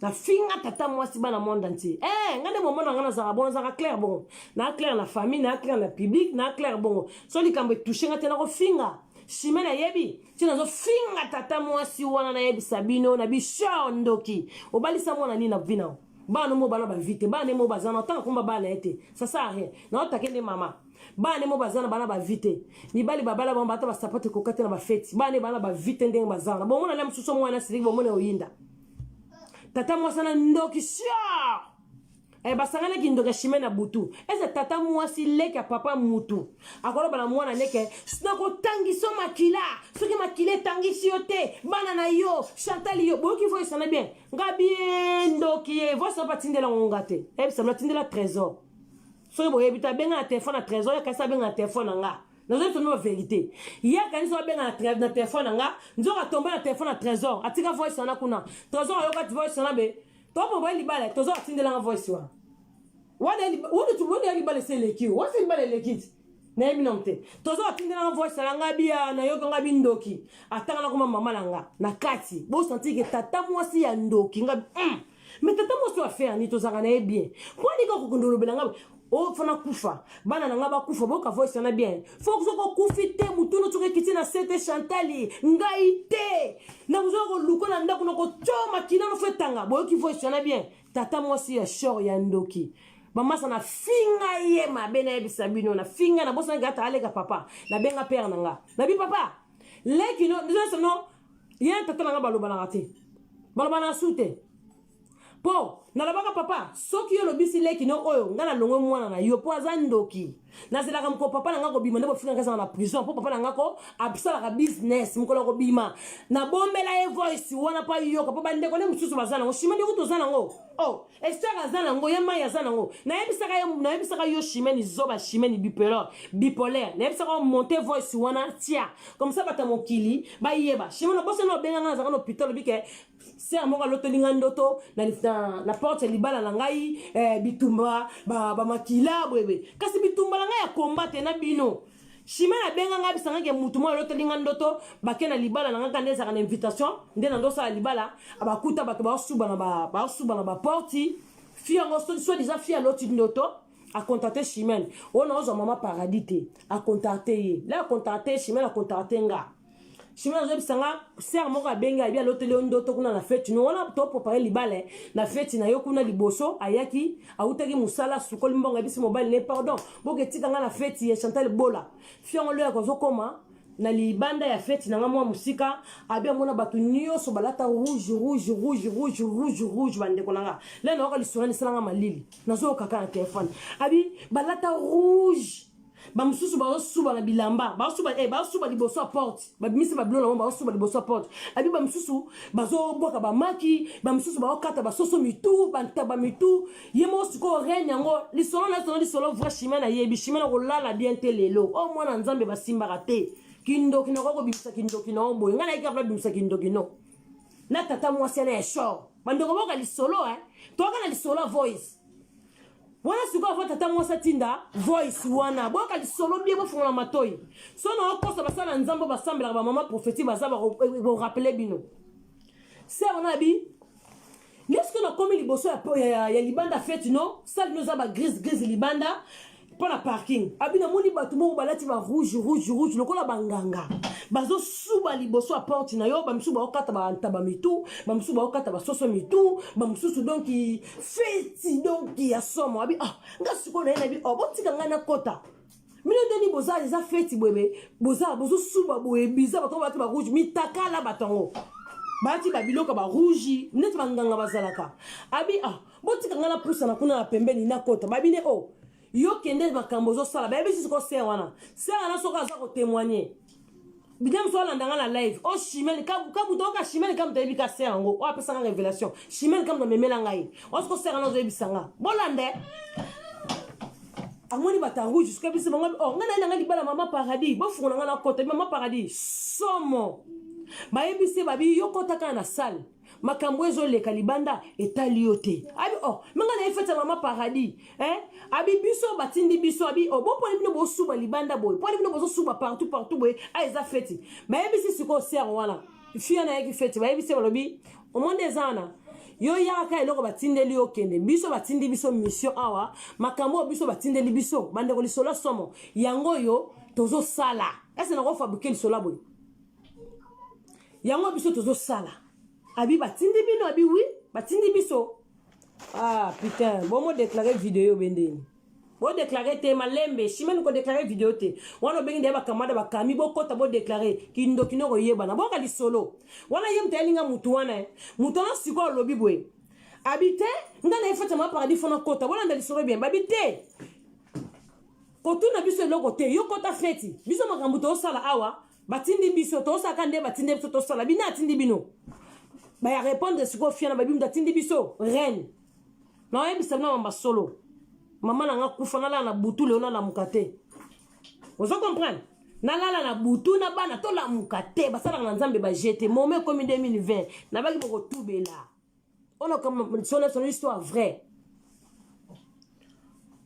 na finga tata mwasi bana monde entier ngande moment na ngana za bon za clair bon na clair na famille na clair na public na clair bon so likambo toucher nga te na ko finga Chimene yebi tina zo finga tata mwasi wana na yebi Sabino na bisho ndoki obalisa mwana nini na vina bana mo bana ba vite bana mo bazana tant komba bana ete ça sert à rien na otakende mama bana mo bazana bana ba vite ni bali babala ba mbata ba sapote kokate na ba feti bana ba vite ndenge bazana bon mona la msuso mwana sili bon mona oyinda tata mwasi na ndoki sha basangana kindoka shime na butu ese tata mwasi leka papa mutu akolo bana mwana neke snako tangiso makila soki makile tangisi yote bana na yo Chantal yo boki voice na bien ngabie ndoki voice pa tindela ngate ça m'a tindela trésor so bo yebita benga na téléphone na trésor ya kasa benga na téléphone nga nazo tono la vérité ya kanisa benga na téléphone nga nzoka tomba na téléphone na trésor atika voice na kuna trésor yo ka voice na be to bo ba libala tozo atindela nga voice wa wanda libala se leki wasi libala leki na yemi nomte tozo atindela nga voice na nga bia na yo nga bindoki atanga na kuma mama langa na kati bo senti que tata mwasi ya ndoki nga mais tata mwasi wa faire ni tozanga na bien kwa ni ko kundulu belanga o fana kufa bana nga ba kufa boka voice na bien faut que ko kufite mutuno tuke kitina sete Chantali ngaite na uzoko lukola ndako nako choma kinano fetanga boki voice na bien tata mwasi ya short ya ndoki mama sana finga ye mabena ye Sabino na finga na bosa ngata alega papa na benga père nanga na bi papa leki no dizo no yen tata nanga baloba na ngate baloba na sute po na labaka papa soki yo lobisi leki no oyo ngana longo mwana na yo po azandoki na zelaka mko papa nanga ko bima ndebo finga kaza na prison po papa nanga ko absala ka business mko ko bima na bombela e voice wana pa yo ko papa ndeko ne mususu bazana ngo shimeni ko tozana ngo estera zana ngo yema ya zana ngo na yebisaka yo shimeni zoba shimeni bipolaire na yebisaka monter voice wana tia comme ça bata mokili ba yeba shimeni bosse no benga na zaka no hôpital bike c'est amoka loto lingandoto na porte libala na ngai bitumba ba makila bwebe kasi bitumba ngai ya combattre na bino shimena benga nga bisanga ke mutu mo loto lingandoto bakena libala na nga ndeza kana invitation ndena ndosa libala abakuta bato ba suba na ba porte fia ngo so déjà fia loto ndoto a contacter Chimène on a mama paradis te a contacter ye là contacter Chimène a contacter nga Chimène zo bisanga ser moko benga bia loto ndoto kuna na fête no wana to préparer libala na fête na yo kuna liboso ayaki autaki musala sukoli mbonga bisi mobile ne pardon boke tika nga na fête ya Chantal Bola fiango le ko zokoma na libanda ya fête na mwa musika abia mona batu nyonso balata rouge bande konanga le na ka lisura ni salanga malili nazo kaka na téléphone abi balata rouge ba mususu ba suba na bilamba ba suba liboso porte ba bimisi ba blola ba suba liboso porte abi ba mususu bazo boka ba maki ba mususu ba okata ba soso mitu ba ntaba mitu yemo siko renya ngo lisolo vra Chimène na yebi Chimène ko lala bien telelo o mwana nzambe ba simba rate kindo kinoko ko bimisa kindo kinombo ngana ikabla bimisa kindo kino na tata mwasi na show bandoko boka lisolo toka na lisolo voice wana siko avota tata mwasa tinda voice wana boka lisolo bien bofunga matoi sono okosa basala nzambo basambela ba mama prophétie bazaba ko rappeler bino c'est on a bi lorsque on a commis liboso ya libanda fête no ça nous a ba grise libanda pour la parking abina moni batu mo balati ba rouge lokola banganga bazo suba liboso a porte na yo ba msuba okata ba ntaba mitu ba msuba okata ba soso mitu ba msusu donc feti donc ya somo abi ngasiko na bi botika ngana kota mino deni boza les feti bwebe bozo suba boye biza bato ba rouge mitakala batongo bati ba biloko ba rouge neti banganga bazalaka abi botika ngana pusa na kuna na pembeni na kota babine yo kende makambo zo sala ba bisi ko se wana soka za ko témoigner bidam so landa na live Chimène kabu toka Chimène kam tabi ka se ngo apesa nga révélation Chimène kam na memela ngai ko se na zo bisanga bolande amoni batangu jusqu'à bisi ngana libala mama paradis bo funa ngana kota mama paradis somo bayebisi babi yokotaka na salle makambo ezoleka libanda etali yo te abi oh menga na efete mama paradis abi biso batindi biso abi oh boponi bino bosuba libanda boy poni bino bozosuba partout boy eza feti bayebisi siko ser wana fia na yeki feti bayebisi balobi omonde ezana yo yaka eloko batindeli yo kende biso batindi biso mission awa makambo biso batindeli biso bande ko lisolo somo yango yo tozo sala ese na ko fabriquer lisolo boy yango biso tozo sala abi batindi bino abi oui batindi biso ah putain bon mo déclarer vidéo bendeni bo déclarer te malembe chimene ko déclarer vidéo te wana bengi de bakamada bakami bokota bo déclarer kindo kinoko yebana boka li solo wana yem telinga mutu wana mutu na siko lobi boy habité ngana efata ma paradis fona kota wana ndali solo bien babité kotuna biso eloko te yo kota feti biso makambo to sala awa batindi biso to saka nde batindi biso to sala bina atindi bino ba ya répondre siko fiana babi mdatindi biso reine na yebisa na mamba solo maman nga kufa na la na butu leona na mukate ozo comprendre na lala na butu na bana to la mukate basala na nzambe ba jeter moment comme 2020 na baki boko tubela on a comme son histoire vraie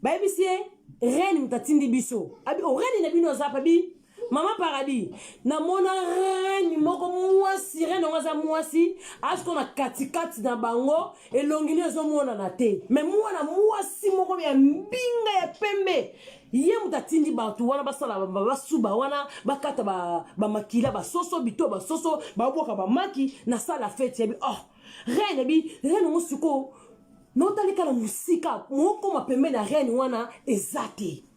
ba yebisi reine mtatindi biso abi o reine na bino zapa bi Maman paradis, na mona reine moko mwasi reine ngaza mwasi asko na katikati na bango elongini ezo mona na te mais mwana mwasi moko ya mbinga ya pembe ye mutatindi batu wana basala basuba wana bakata ba makila ba soso bito ba soso ba boka ba maki na sala fête ya bi oh reine musuko notalika na musika moko mapembe na reine wana ezate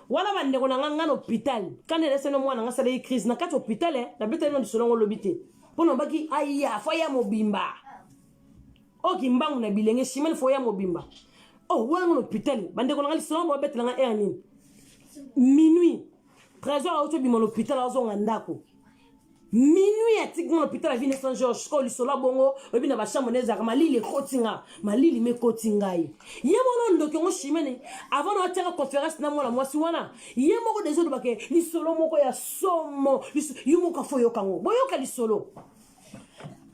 wala bande ko nanga ngana hôpital kana lese no mwana ngasala yi crise na kati hôpital na beta no solongo lobité pono baki aya foya mobimba oki mbangu na bilenge shimel foya mobimba oh wala no hôpital bande ko nanga solongo beta nga erni minuit trésor auto bima l'hôpital azo ngandako minuit atik mon hôpital à Ville Saint-Georges ko lisola bongo obi na ba chambre nezaka malili kotinga malili me kotingai yemono ndoke ngo shimene avant na tera conférence na mwana mwasi wana yemoko dezo bake lisolo moko ya somo yumo ka foyo kango boyoka lisolo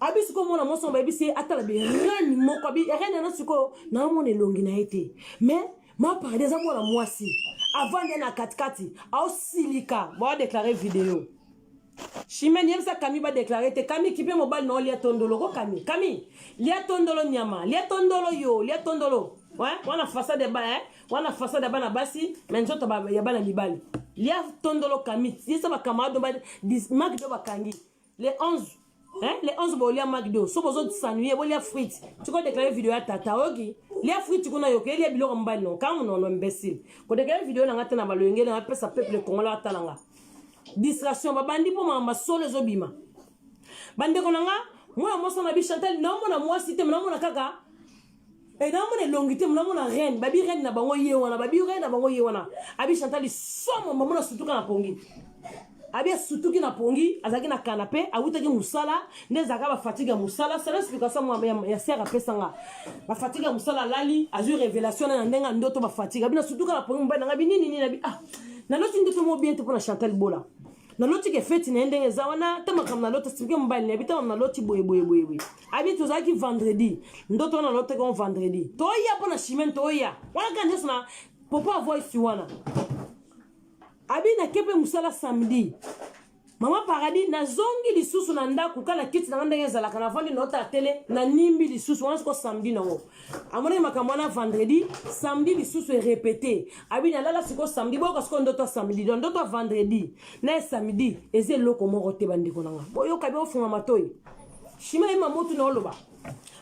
abisi ko mwana mwasi ba bisi atala be rani moko abi rani na siko na mona longi na été mais ma parade za mwana mwasi avant na katikati au silika bo déclarer vidéo Chimene yemsa kami ba déclarer te kami kipe mobile no lia tondolo ko kami lia tondolo nyama lia tondolo yo lia tondolo ouais wana façade ba wana façade ba na basi mais nzoto ba ya bana libali lia tondolo kami yesa ba kamado ba magdo ba kangi les 11 les 11 bo lia magdo so bozo sanuye bo lia frites tu ko déclarer vidéo ya tata oki lia frites kuna yo ke lia biloko mbali no kamu no imbécile ko déclarer vidéo na ngata na balongele na pesa peuple congolais atalanga distraction babandi po mama solo zobima bande konanga mwana moso na bi Chantal na mona mwasi te na mona kaka e na mona longité na mona reine babi reine na bango ye wana babi reine na bango ye wana abi Chantal somo mama sutuka na pongi abi sutuki na pongi azaki na canapé awutaki musala ndezaka ba fatigue musala c'est l'explication ya sera pesanga ba fatigue musala lali azu révélation na ndenga ndoto ba fatigue abi na sutuka na pongi mbana ngabi nini na bi ah na loti ndoto mo bien te pour na Chantal Bola na loti ke fête na ndenge zawana tama kam na loti sipike mbali na bita na loti boye abi tozaki vendredi ndoto na loti ko vendredi to ya pour na chimene to ya wana kan desna popo voice wana abi na kepe musala samedi mama paradis na zongi lisusu na ndako kana kiti na ndenge zalaka na vandi nota tele na nimbi lisusu wana ko samedi nango amone makamwana vendredi samedi lisusu est répété abi na lala siko samedi boko siko ndoto samedi ndoto vendredi na samedi eze loko moko te bandiko nanga boyo kabe ofunga matoi shima ema motu na oloba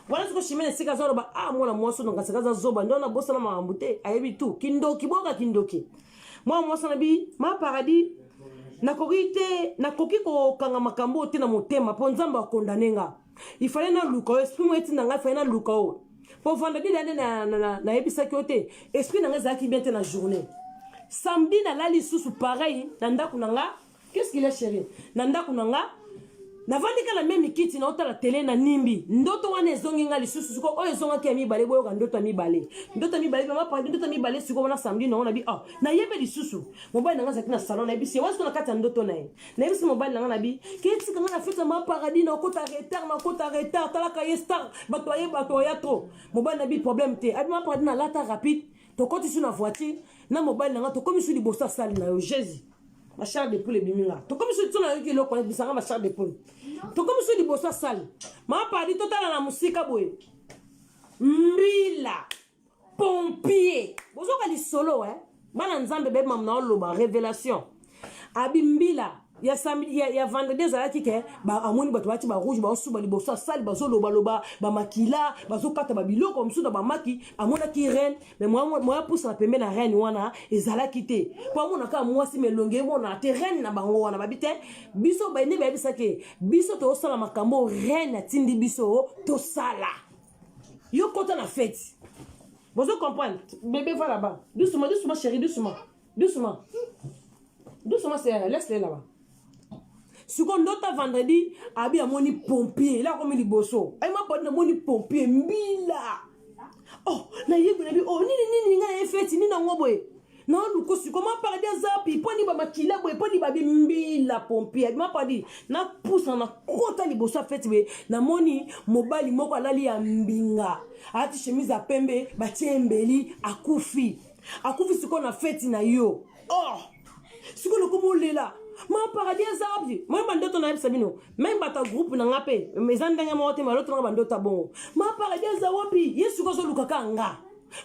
wana siko shimene sika zoroba ah mwana mwaso ndo ngasakaza zoba ndo na bosa na mambute ayebi tu kindoki boka kindoki mwa mwaso na bi ma paradis nakoki ko kanga makambo te na motema po nzamba kondanenga ifale na luka esprit mo eti nanga ifale na luka o po vendredi na ebisa kyote esprit nanga zaki bien te na journée samedi na lali susu pareil na ndako nanga qu'est-ce qu'il est chéri na ndako nanga navandika na meme kiti na otala tele na nimbi ndoto wana ezongi nga lisusu siko oyo ezongaki ya mibale boyoka ndoto ya mibale mama paradi ndoto ya mibale siko wana samedi na ona bi na yebe lisusu mobali nanga zaki na salon na bisi wasko na kati ya ndoto na ye na bisi mobali nanga na bi kiti kanga na fete ma paradi na kota retard tala ka star bato ya trop mobali na bi problème te abi ma paradi na lata rapide to koti sur na voiture na mobali nanga to komi sur liboso sali na yo Jésus ma charge de poule biminga to comme si tu na yoki loko bisanga ma charge de poule to comme si liboso sali ma paradi totala na musika boye mbila pompier bozo ka li solo bana nzambe be mam na oloba révélation abi mbila ya samedi ya vendredi zalaki ke ba amoni bato bati ba rouge ba osuba liboso sali bazo loba ba makila bazo kata ba biloko msuda ba maki amona ki reine mais moi pousse na pembe na reine wana ezalaki te po amona ka mwasi melonge mona te reine na bango wana babite biso ba ne ba bisa ke biso to sala makambo reine atindi biso to sala yo kota na fête vous comprenez bébé va là-bas doucement chérie doucement c'est laisse-les là-bas. Secondo ta vendredi, abi amoni pompier, là comme liboso. Ay ma pas amoni pompier mbila. Oh, na yebu na bi oh ni nga fête ni na ngoboy. Na luko su comment parler zapi, poni ba makila boy, poni ba bi mbila pompier. Ma pas dit na pousse na kota liboso fête be na moni mobali moko alali ya mbinga. Ati chemise a pembe, ba tiembeli akufi. Akufi siko na fête na yo. Oh! Siko lo komo lela. Ma paradis zabdi moi bandoto na sabino même bata groupe na ngape mes andanga mote maloto na bandota bon ma paradis zawapi yesu ko so lukaka nga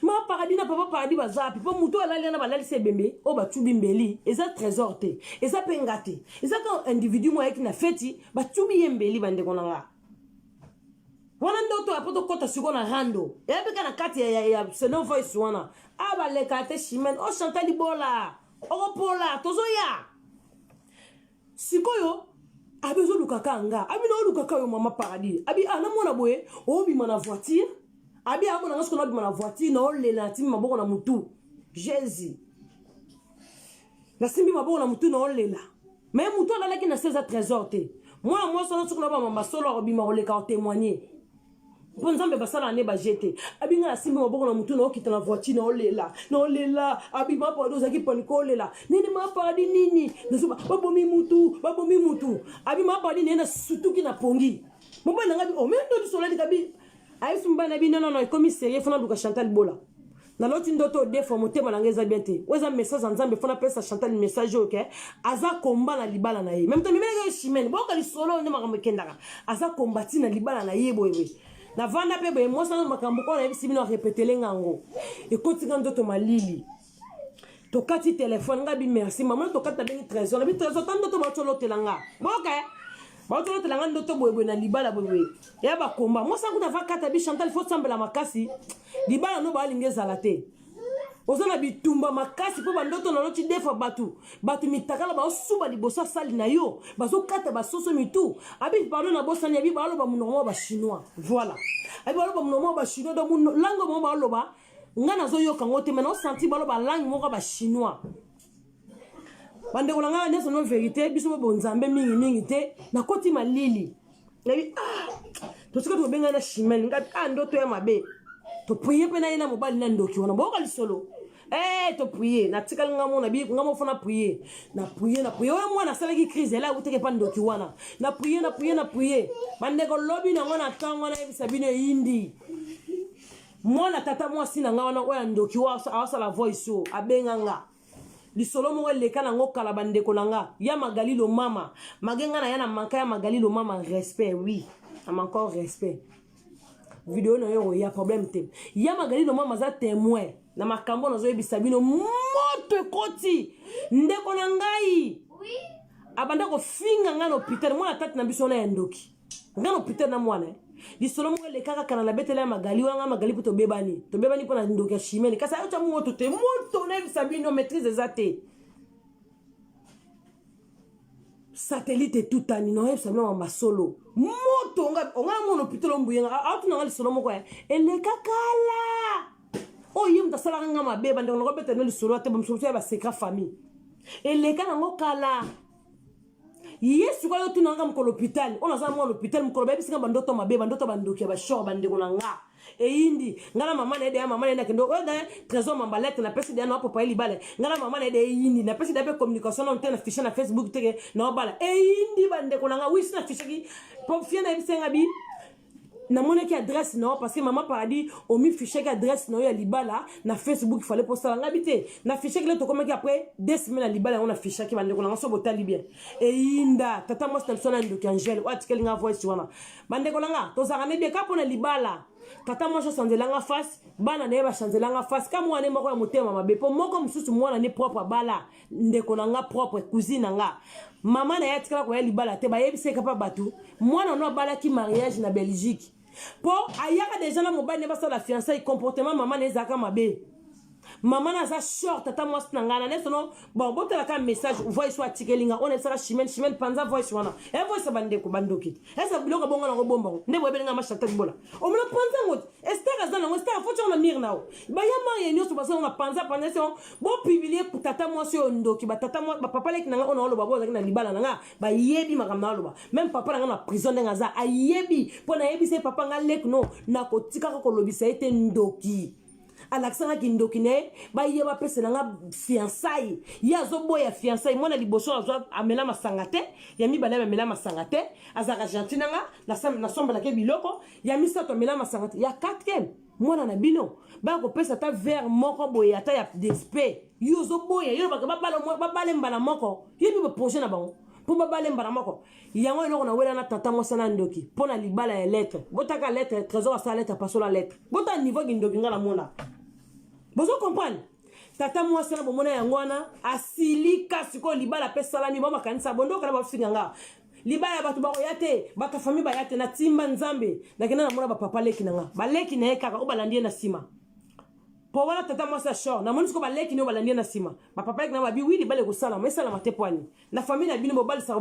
ma paradis na papa paradis bazapi po muto alali na balali se bembe o batubi mbeli eza trésor te eza pengate eza ka individu mo yaki na feti batubi yembeli bande konanga wana ndoto apoto kota siko na rando ebe kana kati ya seno voice wana aba le kate chimen o chantali bola o pola tozoya sikoyo abezo lukaka nga abi no lukaka yo mama paradis abi ana mona boye obi mana voiture abi amona ngasko na bi mana voiture na olela timi maboko na mutu Jésus na simbi maboko na mutu na olela mais mutu ala ki na 16 trésor te moi solo sukuna ba mama solo obi ma oleka témoigner Bonzambe basala ne ba jeter abinga asimbi maboko na mutu na okita na voiture na olela abi ma pa doza ki paniko olela nini ma pa di nini nazuba babomi mutu abi ma pa di nena sutuki na pongi moba na ngabi o mendo di solali kabi ay sumba na bi non comme sérieux fona duka Chantal Bola na loti ndoto defo motema na ngeza bien te weza message nzambe fona pesa Chantal message OK aza komba na libala na ye même temps mimele chimene boka li solo ne makambo kendaka aza kombati na libala na ye boyewe na vanda pe boye moi sana makambo ko na bisi bino répéter lengango e kotika ndoto malili to kati téléphone ngabi merci maman to kata bengi trésor na bi trésor tando to batolo telanga boka batolo telanga ndoto boye na libala boye ya ba komba moi sana kuna va kata bi Chantal faut sembla makasi libala no ba lingeza la te ozana bitumba makasi po bandoto na loti defa batu mitakala ba osuba liboso sali na yo bazo kata basoso mitu abi pardon na bosani abi ba loba munomo ba chinois voilà abi ba loba munomo ba chinois do muno lango mo ba loba ngana zo yoka ngote mena o senti ba loba langue mo ba chinois bande ko ngana neso no vérité biso bo nzambe mingi te na koti malili nabi to sika to benga na chimene ngati ndoto ya mabe to prier pena ina mobali na ndoki wana boka lisolo to prier na tikal ngamo na bi ngamo fona prier na prier o mwana sala ki crise la uteke pa ndoki wana na prier bande ko lobi na ngona tango na ebisa bino indi mwana tata mwasi na ngawana oya ndoki wa awasala voice o abenganga lisolo mo leka na ngokala bande ko nanga ya magalilo mama magenga na yana manka ya magalilo mama respect oui am encore respect vidéo na yo ya problème te ya magali no mama za témoin na makambo na zo yebisa bino moto koti ndeko na ngai oui abanda ko finga ngano hôpital mwana tati na biso na endoki ngano hôpital na mwana di solo mo le kaka kana na betela ya magali wanga magali to bebani po na ndoki ya chimene kasa yo tamu moto te moto na yebisa bino maîtrise za te satellite tout ani no yebisa bino mama solo moto onga mono pitolo mbuyenga atu na ngali solo moko ya ele kakala o yim ta sala nga mabe bande ngo bete no solo ate bamso ya ba secret famille ele kana ngo kala yesu kwa yotu nanga mko l'hôpital on aza mo l'hôpital mko ba bisinga bandoto mabe bandoto bandoki ba short bandeko nanga e indi ngala mama na ede ya mama na kendo oda trésor mambalette na pesi de na papa eli bale ngala mama na ede indi na pesi de communication on tena fiche na Facebook teke na bala e indi bandeko nanga wisi na fiche ki pour fier na bisinga bi na mona ki adresse non parce que maman paradis o mi fiche ki adresse non ya libala na Facebook il fallait poster nga bité na fiche ki le to comme ki après 2 semaines na libala on a fiche ki bandeko nanga so botali bien e inda tata mo stamp sona ndo kangel o atikelinga nga voice wana bandeko nanga to zakane bien ka pona libala tata mo chanzelanga face bana ne ba chanzelanga face ka mwana moko ya motema mabe po moko mususu mwana ne propre bala ndeko nanga propre cousine nga mama na yatikala ko ya libala te ba yebise ka pa batu mwana no bala ki mariage na Belgique po ayaka déjà na mobile ne ba sa la fiançailles comportement mama ne zaka mabe maman na za short tata moi nangana ne sono bon botela ka message voice wa tikelinga on esaka chimene panza voice wana e voice bande ko bandoki esa biloko bonga na bomba ne bo belinga machata bola o mona panza ngot estaka za na ngo estaka foto na mir nao ba ya mari nyo so basa na panza so bo publier pour tata moi so ndoki ba tata moi ba papa leki nanga on oloba bo na libala nanga ba yebi makamna oloba même papa nanga na prison nanga za ayebi pona yebi se papa nga lek no na ko tika ko lobisa ete ndoki alaksanga kindokine ba yeba pese nanga fiançailles ya zo boya fiançailles mona liboso azwa amela masangate ya mi bala amela masangate azaka Argentina nga na somba la ke biloko ya mi sato amela masangate ya 4e mona na bino ba ko pesa ta verre moko boya ta ya despe yo zo boya yo ba bala mbala moko yebi ba projet na bango pour babale mbala moko yango eloko na wela na tata mosana ndoki pona libala ya lettre botaka lettre trésor sa lettre pasola lettre bota niveau kindoki ngala mona bozo comprendre tata mwasi na bomona yango wana asilika siko libala pesa ni boma kanisa bondo kana bafinga nga libala batu ba oyate baka famille ba yate na timba nzambe na kina na mona ba papa leki nanga ba leki na ekaka obalandie na sima po wana tata mwasi short na moni siko ba leki ni obalandie na sima ba papa leki na ba bi wi libala ko sala mais sala mate poani na famille na bino bobal sa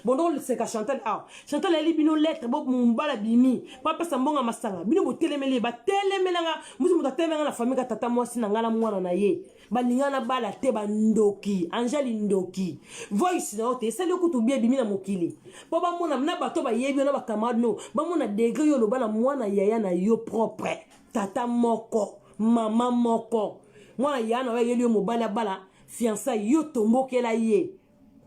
bondo le seka Chantal Chantal eli bino lettre bo mbala bimi papa sambonga masanga bino bo telemeli ba telemelanga musu muta temenga na famille ka tata mwasi na ngala mwana na ye balingana bala te bandoki Angeli ndoki voice na ote sali okutu bie bimi na mokili po ba mona na bato ba yebi na ba camarade no ba mona degré yo lo bana mwana yaya na yo propre tata moko mama moko mwana yana wa yeli yo mobala bala fiançailles yo tombokela ye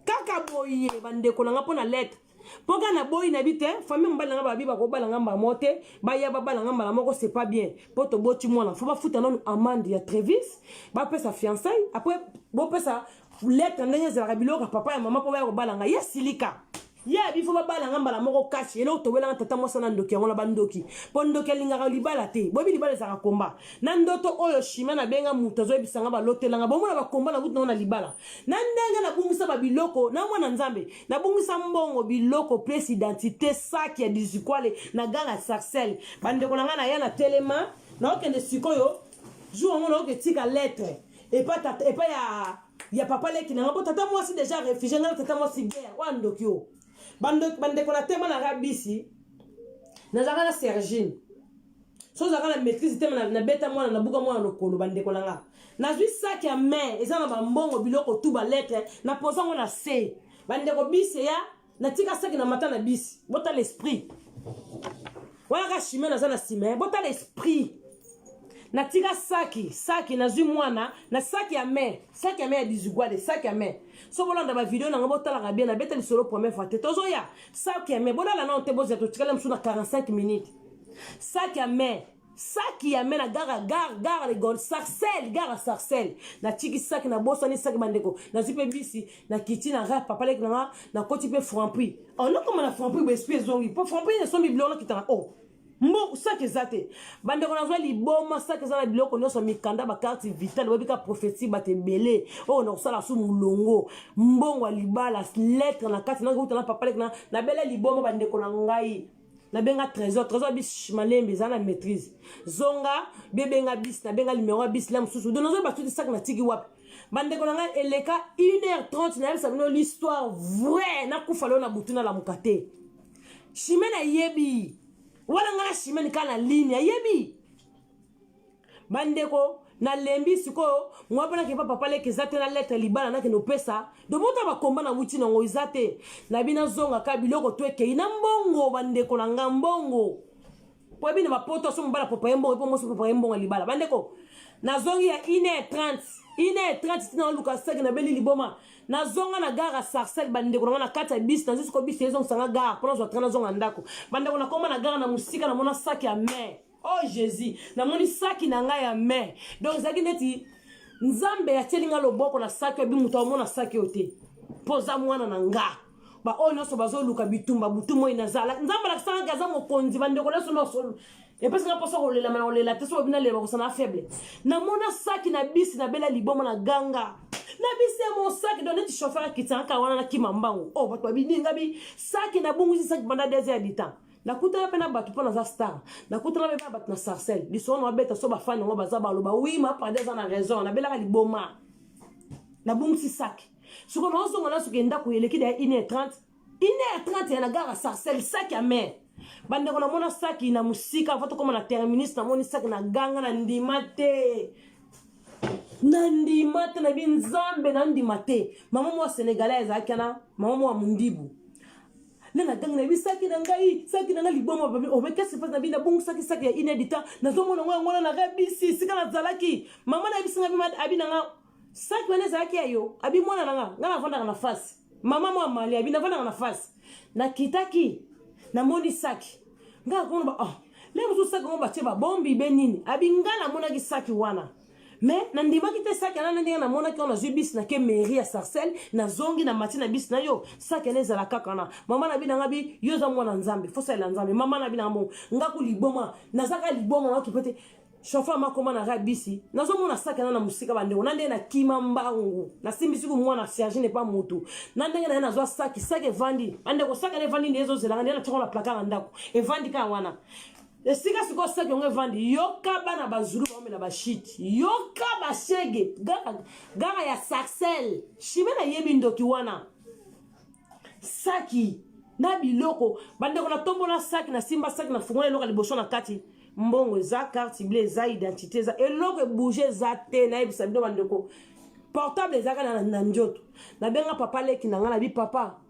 kaka boye bandeko nanga pona lettre poka na boy na bite famille mbala nga babi bako bala ngamba mote ba ya bala ngamba moko c'est pas bien poto boti mwana faut ba futa non amende ya Trevis ba pesa fiançailles après bo pesa lettre ndenge za biloko papa ya mama po ba ko bala nga yesilika ya bi faut ba bala ngamba moko kashi elo to wela tata mosana ndoki ngona bandoki pondoki linga libala te bobi libala za komba na ndoto oyo shima na benga mutazo bisanga ba lotelanga bomona ba komba na butu na libala na ndenga na bungisa ba biloko na mwana nzambe na bungisa mbongo biloko place identité sac ya dizikwale na ganga saxel bandeko nanga na ya na telema na okende sikoyo jour ngona oketika lettre et pas ya papa leki na ngabo tata mwasi déjà réfugié na tata mwasi guerre wa ndokyo bandeko na tema na rabisi na zaka na Sergine so zaka na maîtrise tema na beta mwana na buka mwana lokolo bandeko na nga na zui sac ya main eza na bambongo biloko tu ba lettre na posa ngona se bandeko bisi ya na tika sac na mata na bisi bota l'esprit wala ka chimé na za na sima bota l'esprit na tika saki na zui mwana na saki ya main ya dizugwade saki ya main so bolanda ba video na ngabo tala bien na beta lisolo première fois te tozo ya saki ya main bolala na onte boza to tikala msu na 45 minutes saki ya main na gara le gol sarcelle na tiki saki na bosa ni saki bandeko na zipe bisi na kiti na rap papa lek na koti pe franprix on no comme na franprix be espèce zongi po franprix ne so mi blona kitana mbo saki zate bandeko na zwa liboma saki za na biloko nyoso mikanda ba carte vitale webika prophétie batebele na sala su mulongo mbongo libala lettre na kati na kuta na papa lek na bele liboma bandeko na ngai na benga trésor bis malembe za na maîtrise zonga bebenga bis na benga numéro bis la mususu de nozo batuti saki na tiki wapi bandeko na ngai eleka 1h30 na yebisa bino l'histoire vraie na kufalo na butuna la mukate chimena yebi wala ngala shimeni kana ligne yebi bandeko na lembi sikoyo moi bana ke papa le kezate na lettre libala na ke no pesa do mota ba komba na wuti na ngoizate na bina zonga ka biloko to eke na mbongo bande ko na ngambongo po bina ba poto so mbala papa yembo po mo so papa yembo libala bande ko na zongi ya 1h30 tina luka sek na beli liboma na zonga na gara Sarcelles bande ko na kata bis na jusqu'au bis saison sanga gara pour zo trana zonga ndako bande ko na komba na gara na musika na mona sac ya mer. Oh Jésus, na moni saki na nga ya me. Donc zaki neti nzambe ya telinga loboko na saki ya bimuta omona saki ote. Poza mwana na nga. Ba o nyoso bazo luka bitumba butumo inazala. Nzamba la sanga gaza mokonzi bande ko leso no solo. Et parce que na poso kolela mana olela teso bina leba ko sana faible. Na mona saki na bisi na bela liboma na ganga. Na bisi mon saki don neti chauffeur ki tanka wana na kimambango. Oh bato babini ngabi saki na bungu saki banda 2 heures du temps. Na kuta pena batu pona za star na kuta na beba batu na Sarcelles biso no beta so ba fan ngo baza ba loba oui ma pas des na raison na bela ka liboma na bungsi sac suko no zo ngona suke ndako yeleki da 1h30 na gara Sarcelles sac ya mer bande ko na mona sac na musika foto koma na terminus na moni sac na ganga na ndimate na binzambe na ndimate mama mo sénégalaise akana mama mo mundibu na gang na bisaki na ngai saki na liboma babi o be kesi fa na bina bungu saki ya inedita na zomo na ngona na rabisi sika na zalaki mama na bisinga bima abi na nga saki wana zalaki ayo abi mwana na nga vanda na face mama mo mali abi na vanda na face na kitaki na moni saki nga kono ba le musu saki mo ba cheba bombi benini abi ngala mona ki saki wana mais na ndima ki te saki na ndinga na mona ki ona zubis na ke mairie ya Sarcelles na zongi na matina bis na yo saki na ezala kaka na mama na bina ngabi yo za mwana nzambe fosa ila nzambe mama na bina mo ngaku liboma na zaka liboma na kipete chauffeur makoma na rabisi na zo mona saki na musika bande na ndenge na kima mbangu na simbisi ku mwana Serge ne pas mutu na ndenge na zo saki vandi ande ko saki ne vandi ndezo zela ndenge na tshona plaka ndako e vandi ka wana esika siko saki onge vandi yoka bana bazulu ba omela ba shit yoka ba shege gara ya Sarcelles shimena yebi ndoki wana saki na biloko bande ko na tombo na saki na simba saki na fungona loka liboso na kati mbongo za carte bleue za identité za eloko bouger za te na ebisa bido bande ko portable za kana na njoto na benga papa leki na ngala bi papa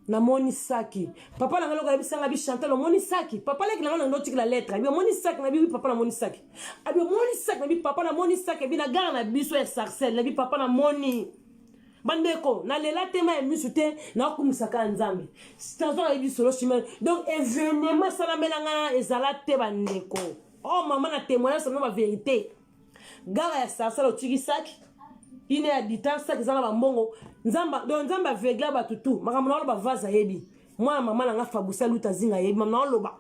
na moni saki papa la ngalo ka bisanga bi Chantal moni saki papa leki na ngalo ndoti la lettre bi moni saki na bi papa na moni saki abi moni saki na bi papa na moni saki bi na gara na biso ya Sarcelles na bi papa na moni bandeko na lela tema emisute na kumusaka nzambe stazo ebi solo chimel donc événement sala melanga ezala te bandeko oh maman na témoignage na ba vérité gara ya Sarcelles otiki saki ine ya distance saki zala ba mbongo nzamba donc nzamba vegla batutu makamona lo ba vaza yebi mwana mama na nga fabusa luta zinga yebi mama lo ba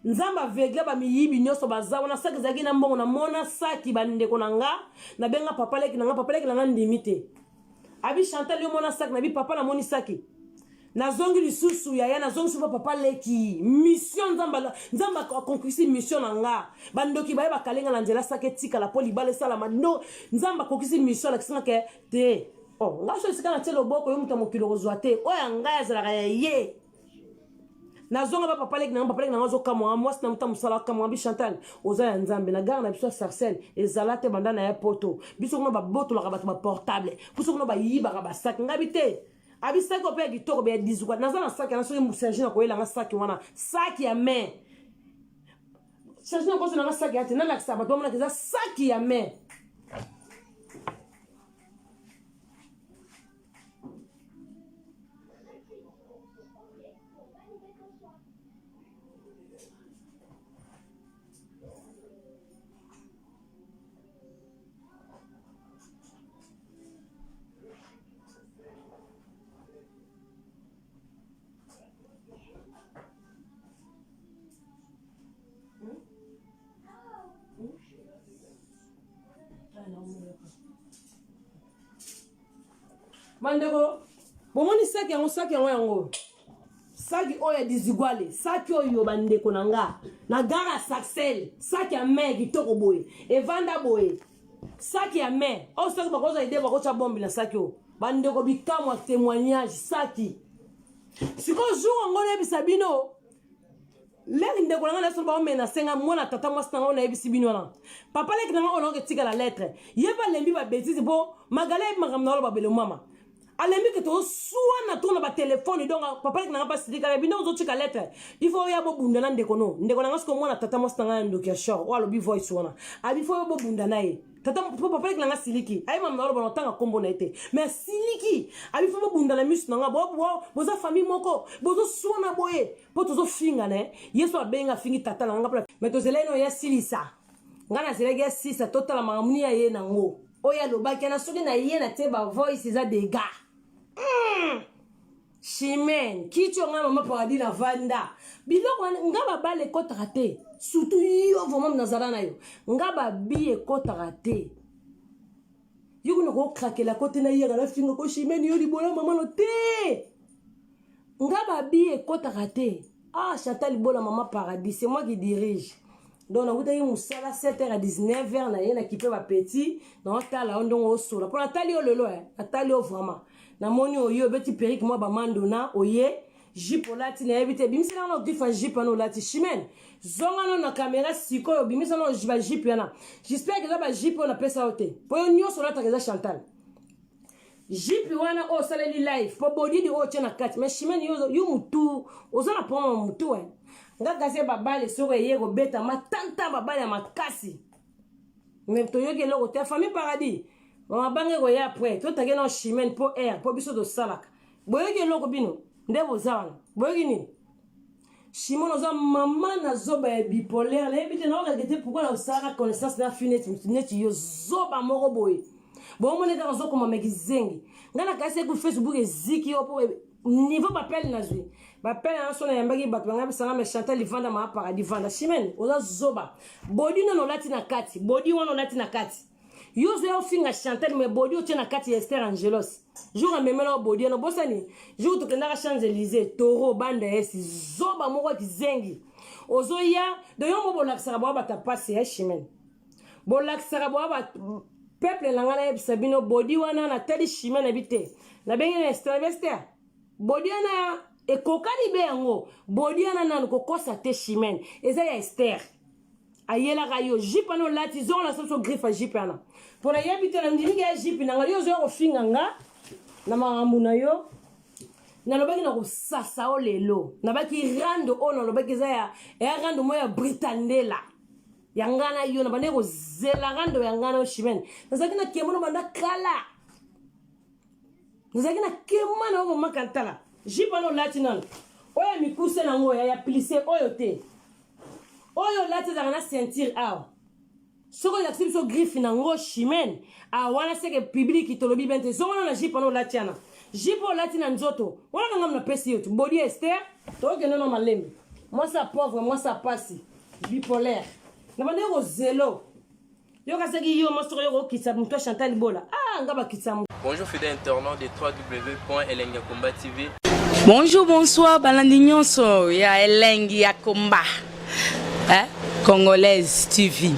nzamba vegla ba miyibi nyoso bazawa na saki zaki na mbongo na mona saki bandeko na nga na benga papa leki na nga ndimite abi Chantal yo mona saki na bi papa na moni saki na zongi lisusu ya na zongi suba papa leki mission nzamba conquisir mission na nga bandoki ba ba kalenga na nzela saki tika la poli bale sala no nzamba conquisir mission la kisanga ke te oh nga so sika na telo boko yo muta mokilo kozwa te oya nga ya zala ye na zonga ba papa leki na nga zo kamwa mwasi na muta musala kamwa bi Chantal oza ya nzambe na gara na biso Sarcelles ezala te banda na ya poto biso kuna ba boto la ba portable biso kuna ba yiba ba sac ngabi te abi sac ko pe kitoko be 10 kwa na zana sac na so mu Serge na ko ela nga sac wana sac ya main Serge na ko so na sac ya te na la sa ba to mona ke za sac ya main mandeko bomoni saki yango saki oya dizigwale saki oyo bandeko nanga na gara Sarcelles saki ya mer kitoko boye evanda boye saki ya mer o saki bakoza ide bakocha bombi na saki o bandeko bikamwa témoignage saki siko jour ngone bisabino L'air de Golanga na solba mena senga mona tata moi stanga na ebisi binwana. Papa lek na on que tika la lettre. Yeba lembi ba bêtise bo magale magamna ba bele mama. Alembi que to soit na tourna ba téléphone donc papa lek na pas sidika bino zo tika lettre. Il faut ya bo bunda na ndeko na sko mona tata moi stanga ndo kia show walo bi voice wana. Abi faut bo bunda na ye. Tata papa lek na siliki. Ay mam na ba tanga kombo na été. Mais siliki abi faut bo bunda na mus na bo za famille moko bozo soit na boye. Poto finga ne yeso abenga fingi tata la ngapla meto zeleno ya silisa ngana zelege ya sisa total magamuni ya ye nango oya lobaki na soki na ye na te ba voice za dega Chimène kicho nga mama paradis na vanda biloko ngaba bale kotaka te surtout yo vraiment nazara na yo ngaba biye kotaka te yuko no krakela kote na yega na finga ko Chimène yo libola mama no te ngaba biye kotaka te. Ah, Chantal Bola Maman Paradis, c'est moi qui dirige. Donc, on a eu un sala 7h à 19h, on a eu qui peut va petit, dans ta la on au sol. Pour Nathalie au lolo, Nathalie au vraiment. Na moni au yo petit perique moi ba mandona oye, jipo lati na éviter bimisi na no difa jipo no lati Chimène. Zonga no na caméra siko yo bimisi na jiba jipo yana. J'espère que ba jipo na pesa ote. Po yo nyo sola ta Chantal. Jipi wana o saleli live po body di o tena kati mais Chimène yo mutu ozana po mutu nga gase babale soko yego beta matanta babale ya makasi même to yoge loko te famille paradis mama bange go ya après to tage na Chimène po air po biso do salaka boyoge loko bino ndebo zawana boyoge ni Chimène oza mama na zoba ya bipolaire la ebite na ogete pourquoi la osara connaissance na finette net yo zoba moko boye. Bon, on est dans un comme zengi. Ngana kase ku Facebook eziki opo niveau m'appelle nazui. M'appelle en son yambagi batwanga sanga me Chantal Livanda ma paradis vanda. Chimène oza zoba. Body no lati na kati. Body wono lati na kati. Yo zo finga Chantal me body o tina kati Esther Angelos. Jour a memelo body no bosani. Jour to kenda Champs-Élysées, Toro banda esi zoba moko ki zengi. Ozo ya de yo mo bolaksa ba ta passe Chimène. Bolaksa ba peuple langana yeb sabino body wana na teli Chimène habité na bengi na Esther body na e kokani be yango body na nan ko kosa te Chimène eza ya Esther ayela ga yo jipano lati zo la so griffe jipana pour na yebite na ndimi ga jipina nga yo zo ko finga nga na marambu na yo na lobaki na ko sasa o lelo na baki rando o na lobaki za ya rando moya Britandela yangana yo na bane ko zela rando yangana o Chimène nazaki na kemono banda kala nazaki na kemana o mama kantala jipano latinan oya mikuse na ngo ya plissé oyo te oyo lati za na sentir aw soko ya so griffe na ngo Chimène a wana seke public to lobi bente zo na jipano latiana jipo latina nzoto wana ngam na pesi yotu body Esther to ke no malembe moi ça pauvre moi ça passe bipolaire. Bonjour fidèle internaute de www.elengiakomba TV. Bonjour, bonsoir, Balandignon so ya Elengia Komba. Congolaise TV.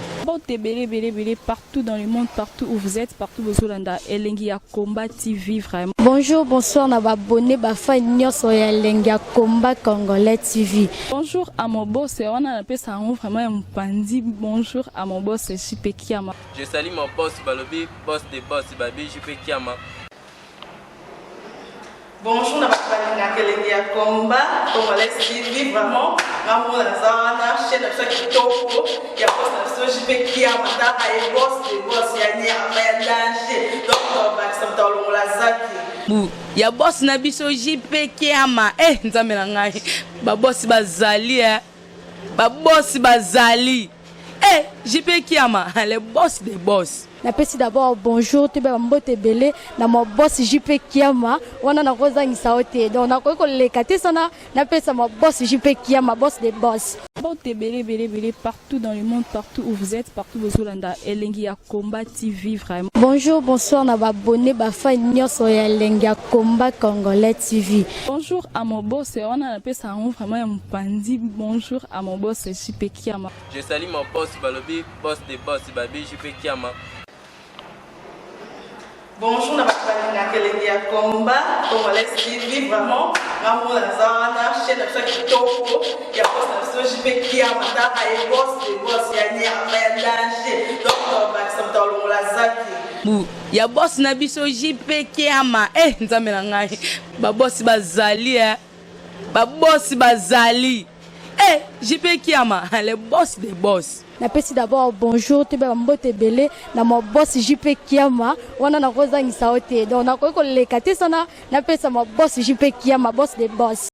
Partout dans le monde, partout où vous êtes, partout où vous êtes, Elengia Komba TV vraiment. Bonjour, bonsoir, on va abonner Bafa Nyoso ya Elengia Komba Congolais TV. Bonjour à mon boss, on a appelé ça vraiment un pandi. Bonjour à mon boss, JP Kiama. Je salue mon boss Balobi, boss des boss Babi, JP Kiama. Bonjour, na Elengia Komba Congolais TV vraiment. Maman la zana, chaîne de chaque topo, il y a pas de JP Kiama, ta et boss des boss, il y a ni à danger. Donc on va se mettre la zaki. Ya boss na biso JP Kiama nzambe na ngai ba boss bazali ba boss bazali JP Kiama le boss des boss. Napesi d'abord bonjour te ba mbote belé na mo boss JP Kiama wana na kozangisa ote donc na ko lekate sana napesa mo boss JP Kiama boss des boss. Partout dans le monde, partout où vous êtes, partout où vous êtes, Elengia Komba TV vraiment. Bonjour, bonsoir, on va abonner Bafa Nyoso ya Elengia Komba Congolais TV. Bonjour à mon boss, on a appelé ça vraiment un pandi. Bonjour à mon boss, JP Kiama. Je salue mon boss Balobi, boss des boss Babi, JP Kiama. Bonjour, na Elengia Komba Congolais TV vraiment. Maman la zana, chaîne de chaque topo, il y a pas de biso JP Kiama taka e boss de boss ya nyama ya danger donc bakisa mtalongola zaki ya boss na biso JP Kiama nzambe na ngai babosi bazali babosi bazali JP Kiama le boss des boss. Napesi d'abord bonjour te ba mbote belé na mo boss JP Kiama wana na kozangisa ote donc na ko lekate sana napesa mo boss JP Kiama boss des boss.